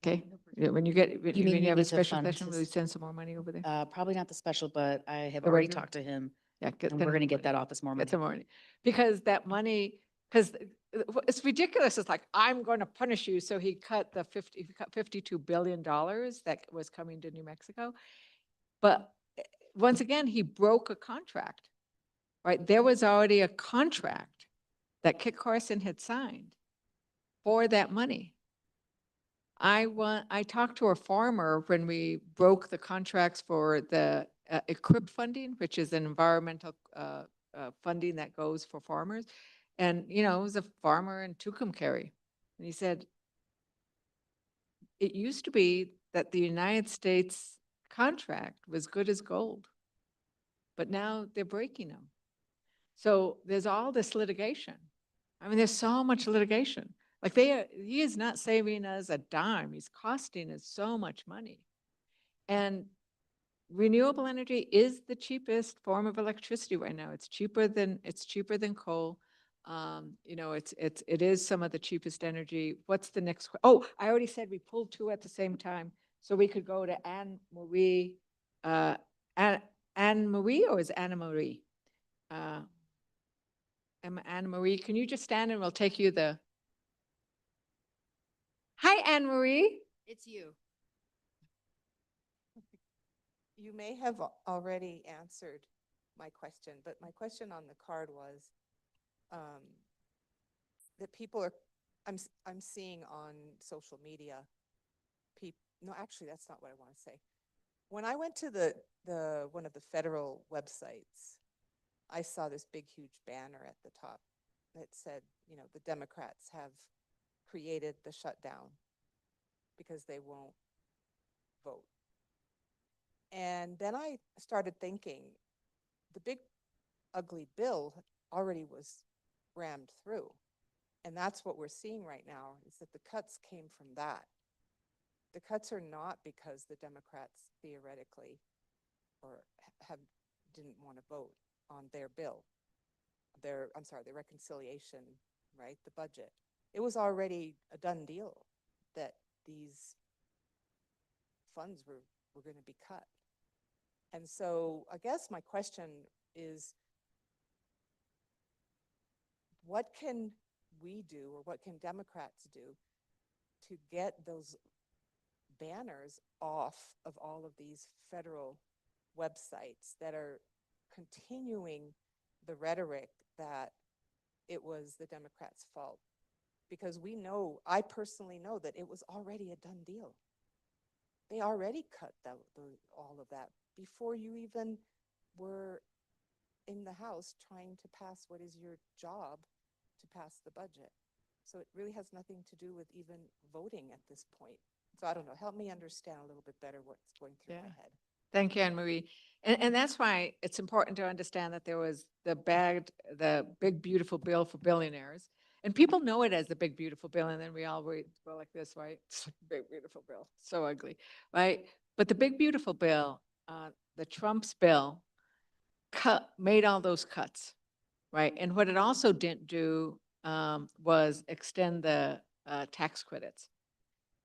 Okay? When you get, when You mean when we you have a need to special fund session, his- will you send some more money over there? Probably not the special, but I have The already regular? talked to him, Yeah, and them we're gonna more get money. that office more Get money. some money. Because that money, because it's ridiculous. It's like, I'm going to punish you. So he cut $52 billion that was coming to New Mexico. But once again, he broke a contract, right? There was already a contract that Kit Carson had signed for that money. I talked to a farmer when we broke the contracts for the EQIP funding, which is an environmental funding that goes for farmers. And, it was a farmer in Tucumcari. And he said, it used to be that the United States contract was good as gold, but now they're breaking them. So there's all this litigation. I mean, there's so much litigation. Like he is not saving us a dime. He's costing us so much money. And renewable energy is the cheapest form of electricity right now. It's cheaper than coal. It is some of the cheapest energy. What's the next? Oh, I already said we pulled two at the same time, so we could go to Anne Marie, Anne Marie, or is Anna Marie? Anne Marie. Can you just stand and we'll take you the. Hi, Anne Marie. It's you. You may have already answered my question, but my question on the card was that people are, I'm seeing on social media, no, actually, that's not what I want to say. When I went to one of the federal websites, I saw this big, huge banner at the top that said, you know, the Democrats have created the shutdown because they won't vote. And then I started thinking, the big ugly bill already was rammed through. And that's what we're seeing right now, is that the cuts came from that. The cuts are not because the Democrats theoretically or didn't want to vote on their bill. The reconciliation, right? The budget. It was already a done deal that these funds were going to be cut. And so I guess my question is, what can we do, or what can Democrats do to get those banners off of all of these federal websites that are continuing the rhetoric that it was the Democrats' fault? Because we know, I personally know, that it was already a done deal. They already cut all of that before you even were in the House trying to pass what is your job to pass the budget. So it really has nothing to do with even voting at this point. So I don't know, help me understand a little bit better what's going through my head. Thank you, Anne Marie. And that's why it's important to understand that there was the big, beautiful bill for billionaires. And people know it as the big, beautiful bill. And then we all go like this, right? It's like big, beautiful bill. So ugly, right? But the big, beautiful bill, the Trump's bill, made all those cuts, right? And what it also didn't do was extend the tax credits.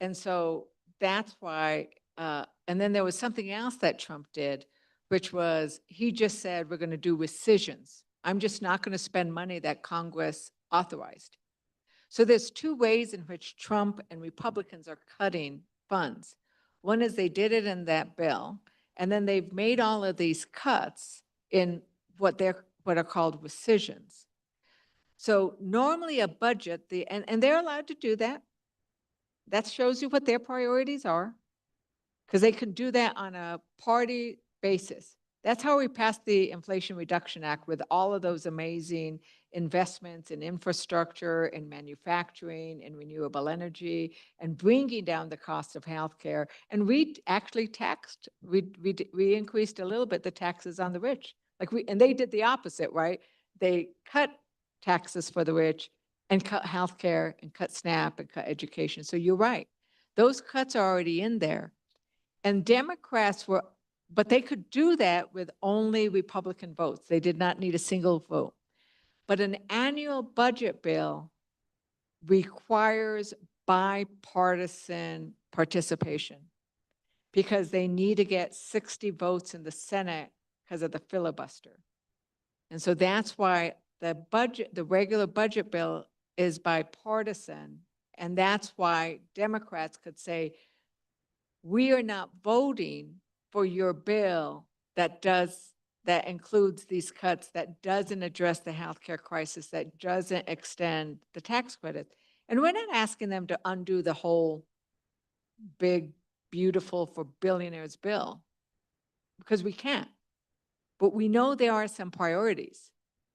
And so that's why, and then there was something else that Trump did, which was he just said, we're going to do rescissions. I'm just not going to spend money that Congress authorized. So there's two ways in which Trump and Republicans are cutting funds. One is they did it in that bill, and then they've made all of these cuts in what are called rescissions. So normally a budget, and they're allowed to do that. That shows you what their priorities are, because they can do that on a party basis. That's how we passed the Inflation Reduction Act, with all of those amazing investments in infrastructure and manufacturing and renewable energy and bringing down the cost of healthcare. And we actually we increased a little bit the taxes on the rich. And they did the opposite, right? They cut taxes for the rich and cut healthcare and cut SNAP and cut education. So you're right. Those cuts are already in there. And Democrats but they could do that with only Republican votes. They did not need a single vote. But an annual budget bill requires bipartisan participation, because they need to get 60 votes in the Senate because of the filibuster. And so that's why the regular budget bill is bipartisan. And that's why Democrats could say, we are not voting for your bill that includes these cuts, that doesn't address the healthcare crisis, that doesn't extend the tax credits. And we're not asking them to undo the whole big, beautiful for billionaires bill, because we can't. But we know there are some priorities,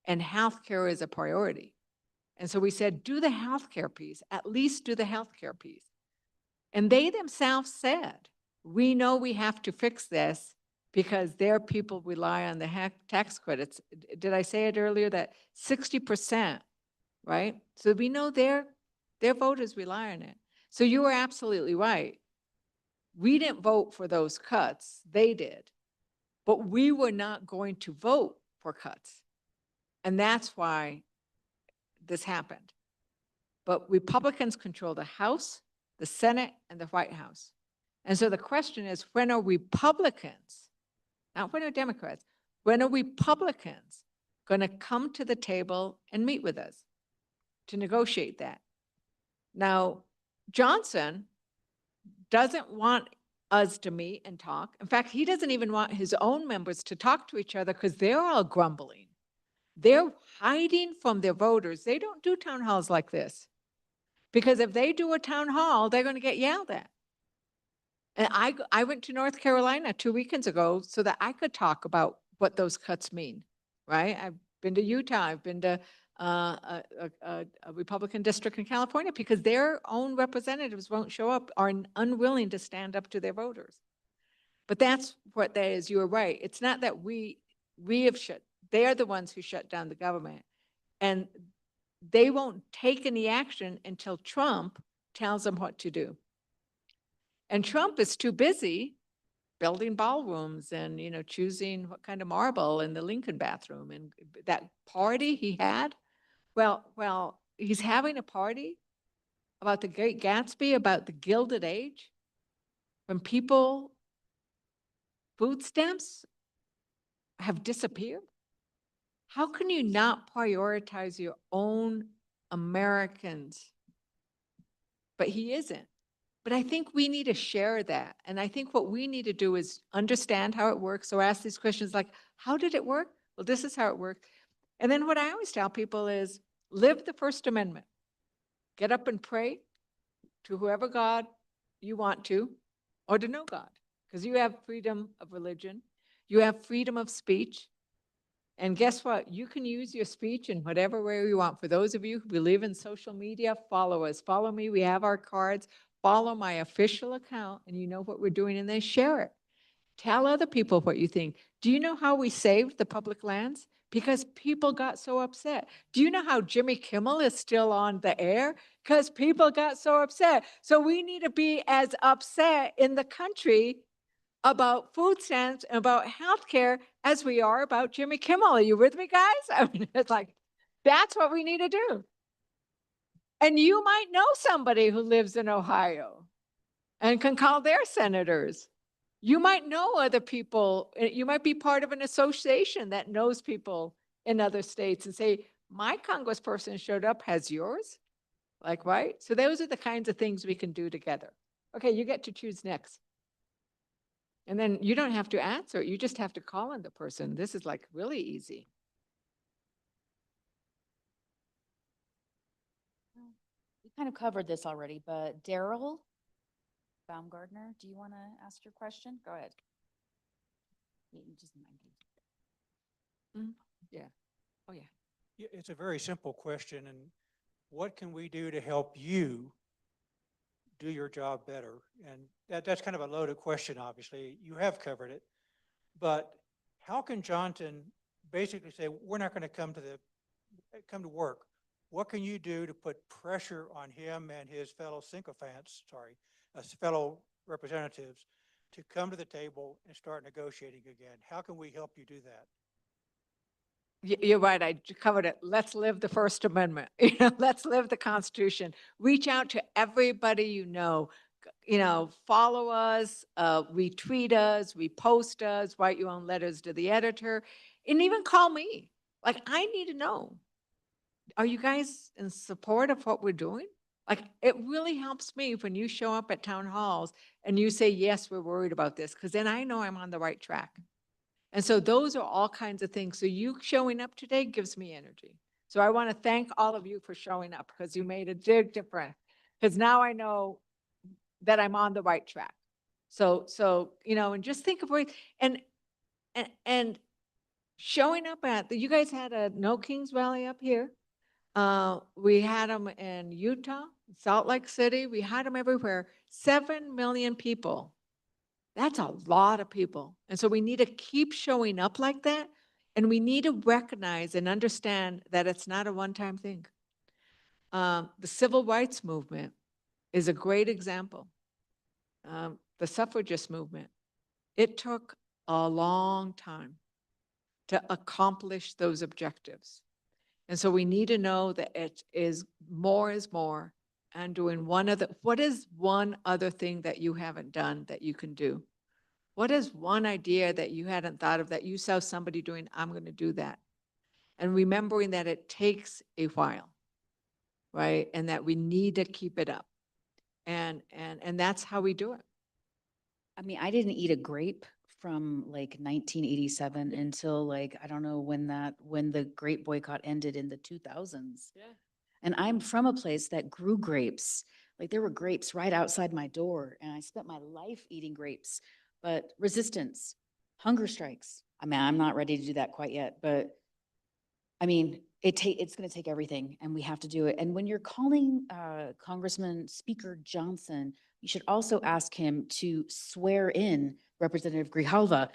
and healthcare is a priority. And so we said, do the healthcare piece, at least do the healthcare piece. And they themselves said, we know we have to fix this because their people rely on the tax credits. Did I say it earlier that 60%, right? So we know their voters rely on it. So you were absolutely right. We didn't vote for those cuts, they did. But we were not going to vote for cuts. And that's why this happened. But Republicans control the House, the Senate, and the White House. And so the question is, when are Republicans, not when are Democrats, when are Republicans going to come to the table and meet with us to negotiate that. Now, Johnson doesn't want us to meet and talk. In fact, he doesn't even want his own members to talk to each other because they're all grumbling. They're hiding from their voters. They don't do town halls like this. Because if they do a town hall, they're going to get yelled at. And I went to North Carolina 2 weekends ago so that I could talk about what those cuts mean, right? I've been to Utah. I've been to a Republican district in California because their own representatives won't show up, are unwilling to stand up to their voters. But that's what that is. You are right. It's not that we have shut, they're the ones who shut down the government. And they won't take any action until Trump tells them what to do. And Trump is too busy building ballrooms and, you know, choosing what kind of marble in the Lincoln bathroom. And that party he had, well, he's having a party about the Great Gatsby, about the Gilded Age, when people, food stamps have disappeared. How can you not prioritize your own Americans? But he isn't. But I think we need to share that. And I think what we need to do is understand how it works. So ask these questions like, how did it work? Well, this is how it worked. And then what I always tell people is live the First Amendment. Get up and pray to whoever God you want to, or to no God, because you have freedom of religion. You have freedom of speech. And guess what? You can use your speech in whatever way you want. For those of you who believe in social media, follow us. Follow me. We have our cards. Follow my official account, and you know what we're doing, and then share it. Tell other people what you think. Do you know how we saved the public lands? Because people got so upset. Do you know how Jimmy Kimmel is still on the air? Because people got so upset. So we need to be as upset in the country about food stamps and about healthcare as we are about Jimmy Kimmel. Are you with me, guys? I mean, it's like, that's what we need to do. And you might know somebody who lives in Ohio and can call their senators. You might know other people. You might be part of an association that knows people in other states and say, my congressperson showed up, has yours? Like, right? So those are the kinds of things we can do together. Okay, you get to choose next. And then you don't have to answer. You just have to call on the person. This is like really easy. We kind of covered this already, but Daryl Baumgartner, do you want to ask your question? Go ahead. You just might be. Yeah. Oh, yeah. Yeah, it's a very simple question, and what can we do to help you do your job better? And that's kind of a loaded question, obviously. You have covered it. But how can Johnson basically say, we're not going to come to work? What can you do to put pressure on him and his fellow sycophants, fellow representatives, to come to the table and start negotiating again? How can we help you do that? You're right. I covered it. Let's live the First Amendment. Let's live the Constitution. Reach out to everybody you know. Follow us, retweet us, repost us, write your own letters to the editor, and even call me. Like, I need to know, are you guys in support of what we're doing? Like, it really helps me when you show up at town halls and you say, yes, we're worried about this, because then I know I'm on the right track. And so those are all kinds of things. So you showing up today gives me energy. So I want to thank all of you for showing up, because you made a big difference. Because now I know that I'm on the right track. So and just think of ways, and showing up you guys had a No Kings rally up here. We had them in Utah, Salt Lake City. We had them everywhere. 7 million people. That's a lot of people. And so we need to keep showing up like that. And we need to recognize and understand that it's not a one-time thing. The civil rights movement is a great example. The suffragist movement, it took a long time to accomplish those objectives. And so we need to know that it is more, and doing what is one other thing that you haven't done that you can do? What is one idea that you hadn't thought of that you saw somebody doing? I'm going to do that. and remembering that it takes a while, right? And that we need to keep it up. And that's how we do it. I mean, I didn't eat a grape from like 1987 until like, I don't know when the grape boycott ended in the 2000s. Yeah. And I'm from a place that grew grapes. Like there were grapes right outside my door, and I spent my life eating grapes. But resistance, hunger strikes. I mean, I'm not ready to do that quite yet, but I mean, it's going to take everything, and we have to do it. And when you're calling Congressman Speaker Johnson, you should also ask him to swear in Representative Grijalva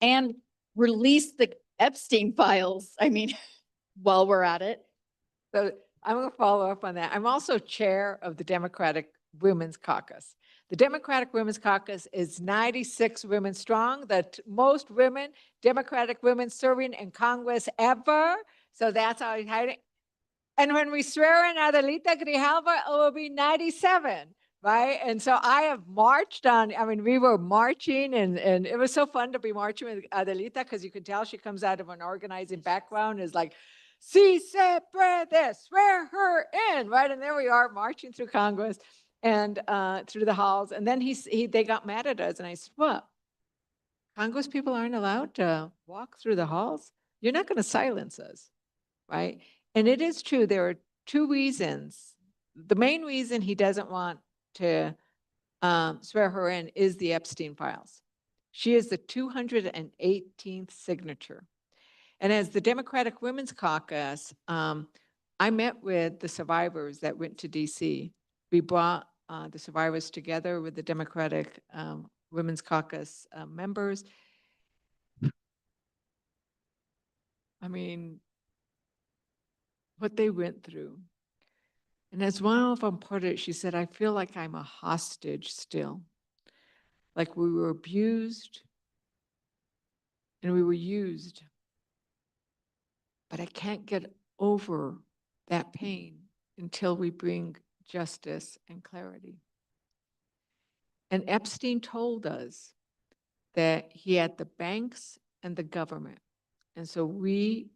and release the Epstein files. I mean, while we're at it. So I'm going to follow up on that. I'm also chair of the Democratic Women's Caucus. The Democratic Women's Caucus is 96 women strong, the most women, Democratic women serving in Congress ever. So that's how I hide it. And when we swear in Adelita Grijalva, it will be 97, right? And so I have marched on, I mean, we were marching and it was so fun to be marching with Adelita because you could tell she comes out of an organizing background, is like, si se puede, swear her in, right? And there we are marching through Congress and through the halls. And then they got mad at us and I said, what? Congress people aren't allowed to walk through the halls? You're not going to silence us, right? And it is true, there are two reasons. The main reason he doesn't want to swear her in is the Epstein files. She is the 218th signature. And as the Democratic Women's Caucus, I met with the survivors that went to DC. We brought the survivors together with the Democratic Women's Caucus members. I mean, what they went through. And as one of them put it, she said, I feel like I'm a hostage still. Like we were abused and we were used. But I can't get over that pain until we bring justice and clarity. And Epstein told us that he had the banks and the government. And so we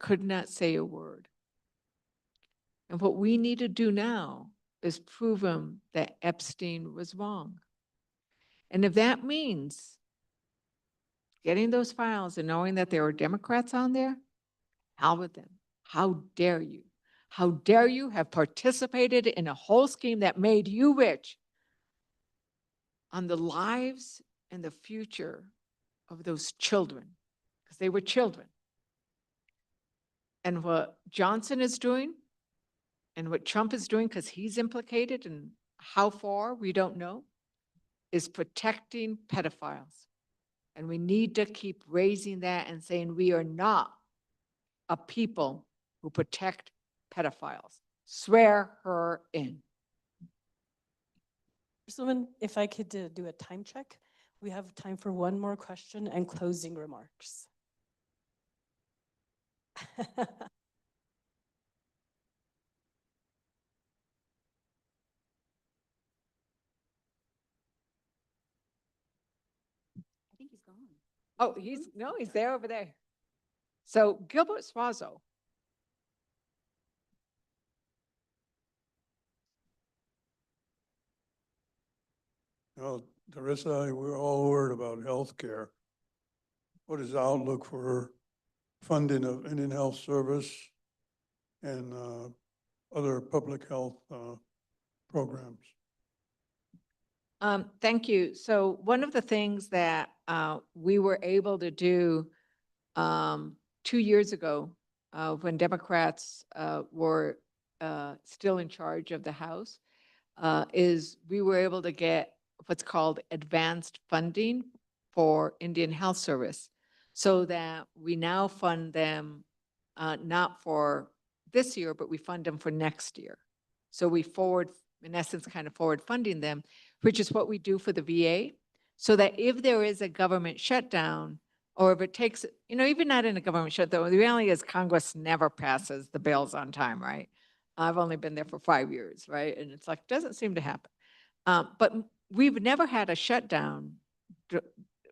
could not say a word. And what we need to do now is prove him that Epstein was wrong. And if that means getting those files and knowing that there were Democrats on there, hell with them. How dare you? How dare you have participated in a whole scheme that made you rich on the lives and the future of those children, because they were children. And what Johnson is doing and what Trump is doing, because he's implicated and how far, we don't know, is protecting pedophiles. And we need to keep raising that and saying we are not a people who protect pedophiles. Swear her in. Congresswoman, if I could do a time check, we have time for one more question and closing remarks. I think he's gone. Oh, he's there over there. So Gilbert Suazo. Now, Teresa, we're all worried about healthcare. What is the outlook for funding of Indian Health Service and other public health programs? Thank you. So one of the things that we were able to do 2 years ago when Democrats were still in charge of the House is we were able to get what's called advanced funding for Indian Health Service, so that we now fund them not for this year, but we fund them for next year. So we in essence, kind of forward funding them, which is what we do for the VA, so that if there is a government shutdown, or if it takes, even not in a government shutdown, the reality is Congress never passes the bills on time, right? I've only been there for 5 years, right? And it's like, doesn't seem to happen. But we've never had a shutdown.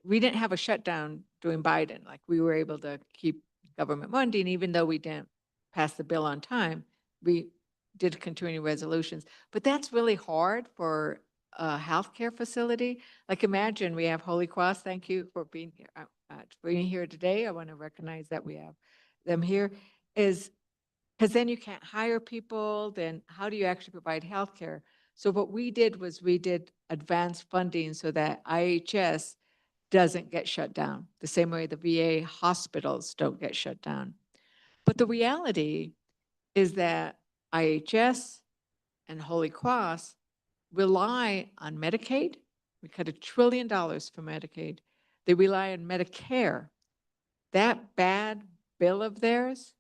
We didn't have a shutdown during Biden. Like we were able to keep government funding, even though we didn't pass the bill on time, we did continuing resolutions. But that's really hard for a healthcare facility. Like imagine we have Holy Cross, thank you for being here today. I want to recognize that we have them here, is because then you can't hire people, then how do you actually provide healthcare? So what we did was we did advanced funding so that IHS doesn't get shut down, the same way the VA hospitals don't get shut down. But the reality is that IHS and Holy Cross rely on Medicaid. We cut $1 trillion for Medicaid. They rely on Medicare. That bad bill of theirs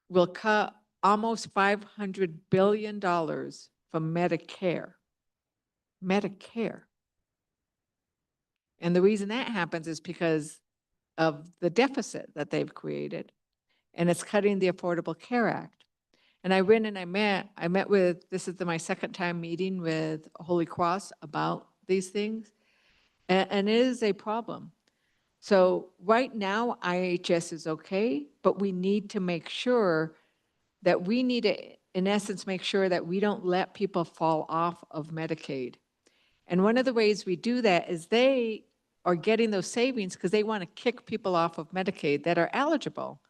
will cut almost $500 billion from Medicare. Medicare. And the reason that happens is because of the deficit that they've created. And it's cutting the Affordable Care Act. And I went and I met with, this is my second time meeting with Holy Cross about these things. And it is a problem. So right now, IHS is okay, but we need to make sure that we need to, in essence, make sure that we don't let people fall off of Medicaid. And one of the ways we do that is they are getting those savings because they want to kick people off of Medicaid that are eligible.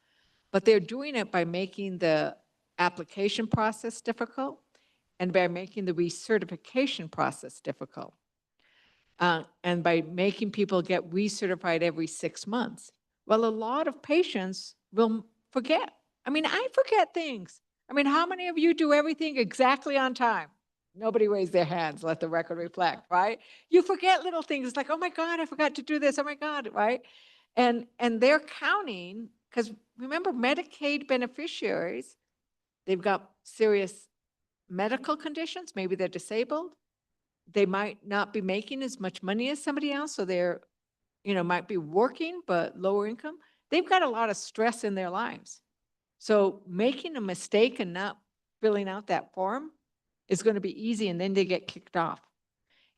But they're doing it by making the application process difficult and by making the recertification process difficult. And by making people get recertified every 6 months. Well, a lot of patients will forget. I mean, I forget things. I mean, how many of you do everything exactly on time? Nobody raised their hands, let the record reflect, right? You forget little things. It's like, oh my God, I forgot to do this. Oh my God, right? And they're counting, because remember, Medicaid beneficiaries, they've got serious medical conditions. Maybe they're disabled. They might not be making as much money as somebody else, so they're, might be working, but lower income. They've got a lot of stress in their lives. So making a mistake and not filling out that form is going to be easy, and then they get kicked off.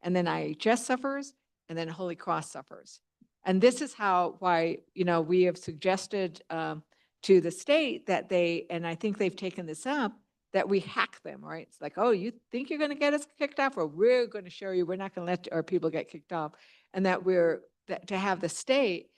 And then IHS suffers, and then Holy Cross suffers. And this is why we have suggested to the state that and I think they've taken this up, that we hack them, right? It's like, oh, you think you're going to get us kicked off? Or we're going to show you we're not going to let our people get kicked off. And that to have the state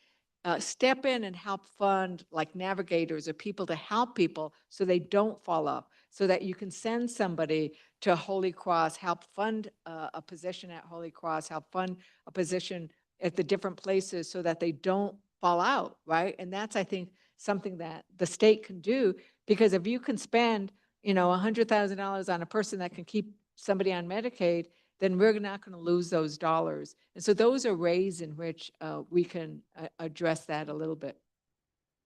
step in and help fund like navigators or people to help people so they don't fall off, so that you can send somebody to Holy Cross, help fund a position at Holy Cross, help fund a position at the different places so that they don't fall out, right? And that's, I think, something that the state can do, because if you can spend, $100,000 on a person that can keep somebody on Medicaid, then we're not going to lose those dollars. And so those are ways in which we can address that a little bit.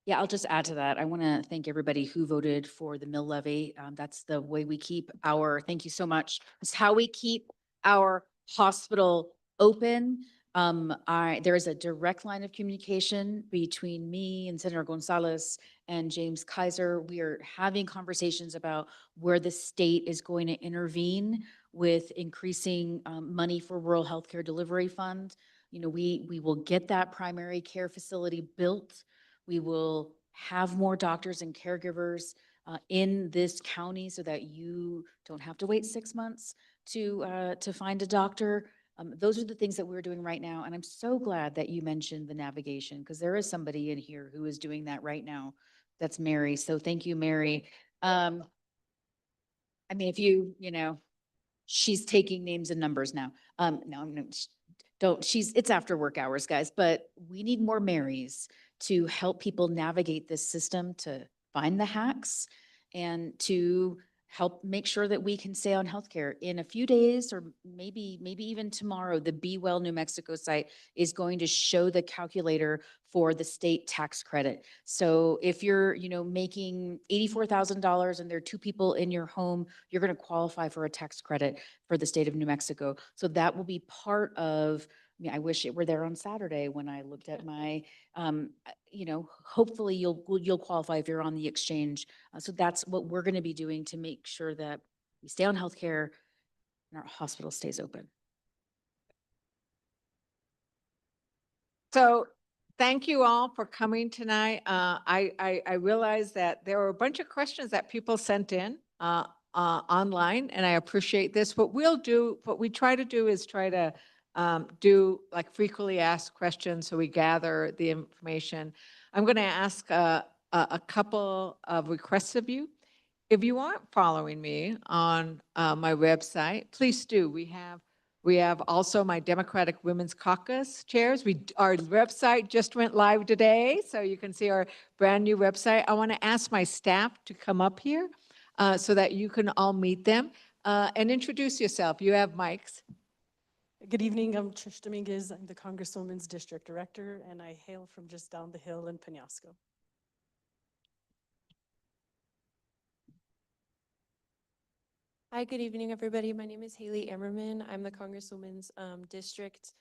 Yeah, I'll just add to that. I want to thank everybody who voted for the mill levy. That's the way we keep thank you so much. It's how we keep our hospital open. There is a direct line of communication between me and Senator Gonzalez and James Kaiser. We are having conversations about where the state is going to intervene with increasing money for rural healthcare delivery fund. We will get that primary care facility built. We will have more doctors and caregivers in this county so that you don't have to wait 6 months to find a doctor. Those are the things that we're doing right now. And I'm so glad that you mentioned the navigation, because there is somebody in here who is doing that right now. That's Mary. So thank you, Mary. I mean, if she's taking names and numbers now. No, it's after work hours, guys, but we need more Marys to help people navigate this system, to find the hacks and to help make sure that we can stay on healthcare. In a few days, or maybe even tomorrow, the Be Well New Mexico site is going to show the calculator for the state tax credit. So if you're, making $84,000 and there are 2 people in your home, you're going to qualify for a tax credit for the state of New Mexico. So that will be part of, I wish it were there on Saturday when I looked at my, hopefully you'll qualify if you're on the exchange. So that's what we're going to be doing to make sure that we stay on healthcare and our hospital stays open. So thank you all for coming tonight. I realize that there were a bunch of questions that people sent in online, and I appreciate this. What we try to do is try to do like frequently asked questions so we gather the information. I'm going to ask a couple of requests of you. If you aren't following me on my website, please do. We have also my Democratic Women's Caucus chairs. Our website just went live today, so you can see our brand new website. I want to ask my staff to come up here so that you can all meet them and introduce yourself. You have mics. Good evening, I'm Trish Dominguez. I'm the Congresswoman's District Director, and I hail from just down the hill in Penasco. Hi, good evening, everybody. My name is Haley Emmerman. I'm the Congresswoman's District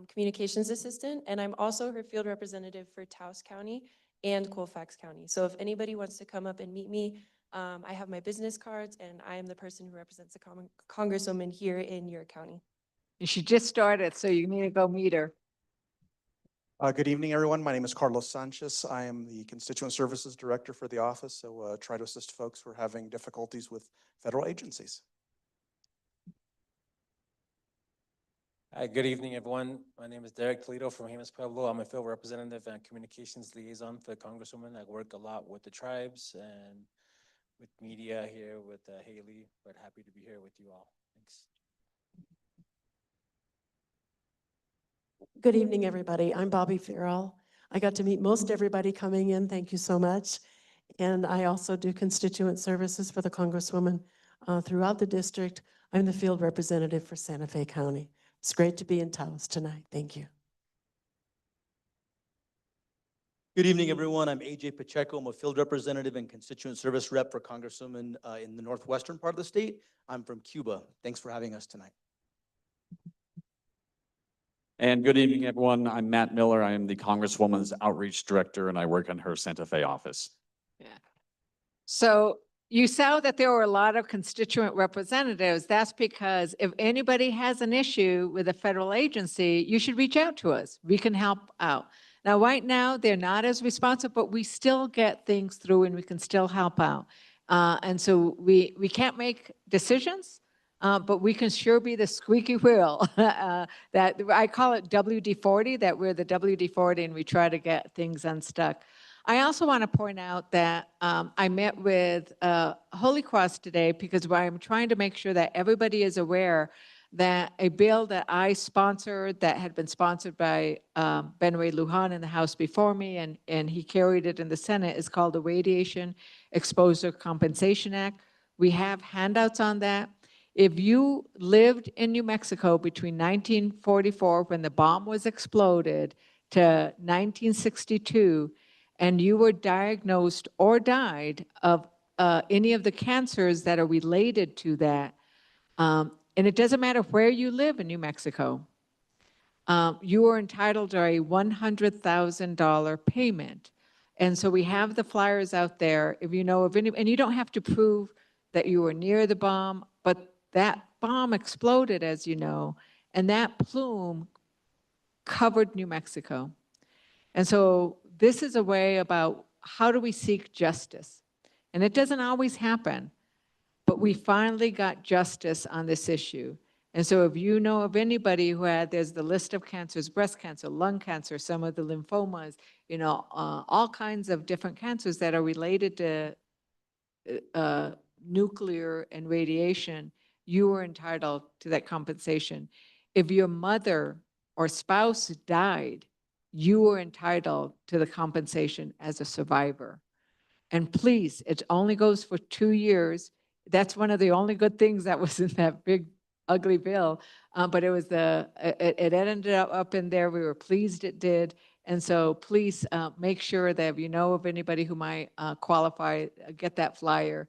Communications Assistant, and I'm also her field representative for Taos County and Colfax County. So if anybody wants to come up and meet me, I have my business cards, and I am the person who represents the Congresswoman here in your county. And she just started, so you need to go meet her. Good evening, everyone. My name is Carlos Sanchez. I am the Constituent Services Director for the office, so try to assist folks who are having difficulties with federal agencies. Hi, good evening, everyone. My name is Derek Toledo from Jemez Pueblo. I'm a field representative and communications liaison for the Congresswoman. I work a lot with the tribes and with media here with Haley, but happy to be here with you all. Thanks. Good evening, everybody. I'm Bobby Farrell. I got to meet most everybody coming in. Thank you so much. And I also do constituent services for the Congresswoman throughout the district. I'm the field representative for Santa Fe County. It's great to be in Taos tonight. Thank you. Good evening, everyone. I'm AJ Pacheco. I'm a field representative and constituent service rep for Congresswoman in the northwestern part of the state. I'm from Cuba. Thanks for having us tonight. And good evening, everyone. I'm Matt Miller. I am the Congresswoman's Outreach Director, and I work in her Santa Fe office. Yeah. So you saw that there were a lot of constituent representatives. That's because if anybody has an issue with a federal agency, you should reach out to us. We can help out. Now, right now, they're not as responsive, but we still get things through and we can still help out. And so we can't make decisions, but we can sure be the squeaky wheel. That I call it WD-40, that we're the WD-40 and we try to get things unstuck. I also want to point out that I met with Holy Cross today because I'm trying to make sure that everybody is aware that a bill that I sponsored that had been sponsored by Ben Ray Lujan in the House before me, and he carried it in the Senate, is called the Radiation Exposure Compensation Act. We have handouts on that. If you lived in New Mexico between 1944, when the bomb was exploded, to 1962, and you were diagnosed or died of any of the cancers that are related to that, and it doesn't matter where you live in New Mexico, you are entitled to a $100,000 payment. And so we have the flyers out there. If you know of any, and you don't have to prove that you were near the bomb, but that bomb exploded, as you know, and that plume covered New Mexico. And so this is a way about how do we seek justice? And it doesn't always happen, but we finally got justice on this issue. And so if you know of anybody who had, there's the list of cancers, breast cancer, lung cancer, some of the lymphomas, you know, all kinds of different cancers that are related to nuclear and radiation, you are entitled to that compensation. If your mother or spouse died, you are entitled to the compensation as a survivor. And please, it only goes for 2 years. That's one of the only good things that was in that big, ugly bill. But it was it ended up in there. We were pleased it did. And so please make sure that if you know of anybody who might qualify, get that flyer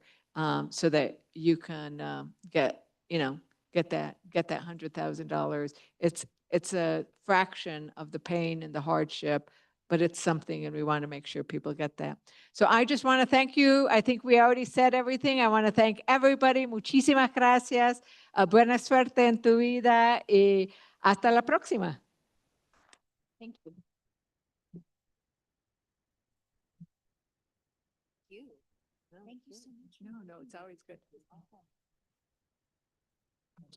so that you can get that $100,000. It's a fraction of the pain and the hardship, but it's something, and we want to make sure people get that. So I just want to thank you. I think we already said everything. I want to thank everybody. Muchísimas gracias. Buena suerte en tu vida y hasta la próxima. Thank you. you. Thank you so much. No, it's always good.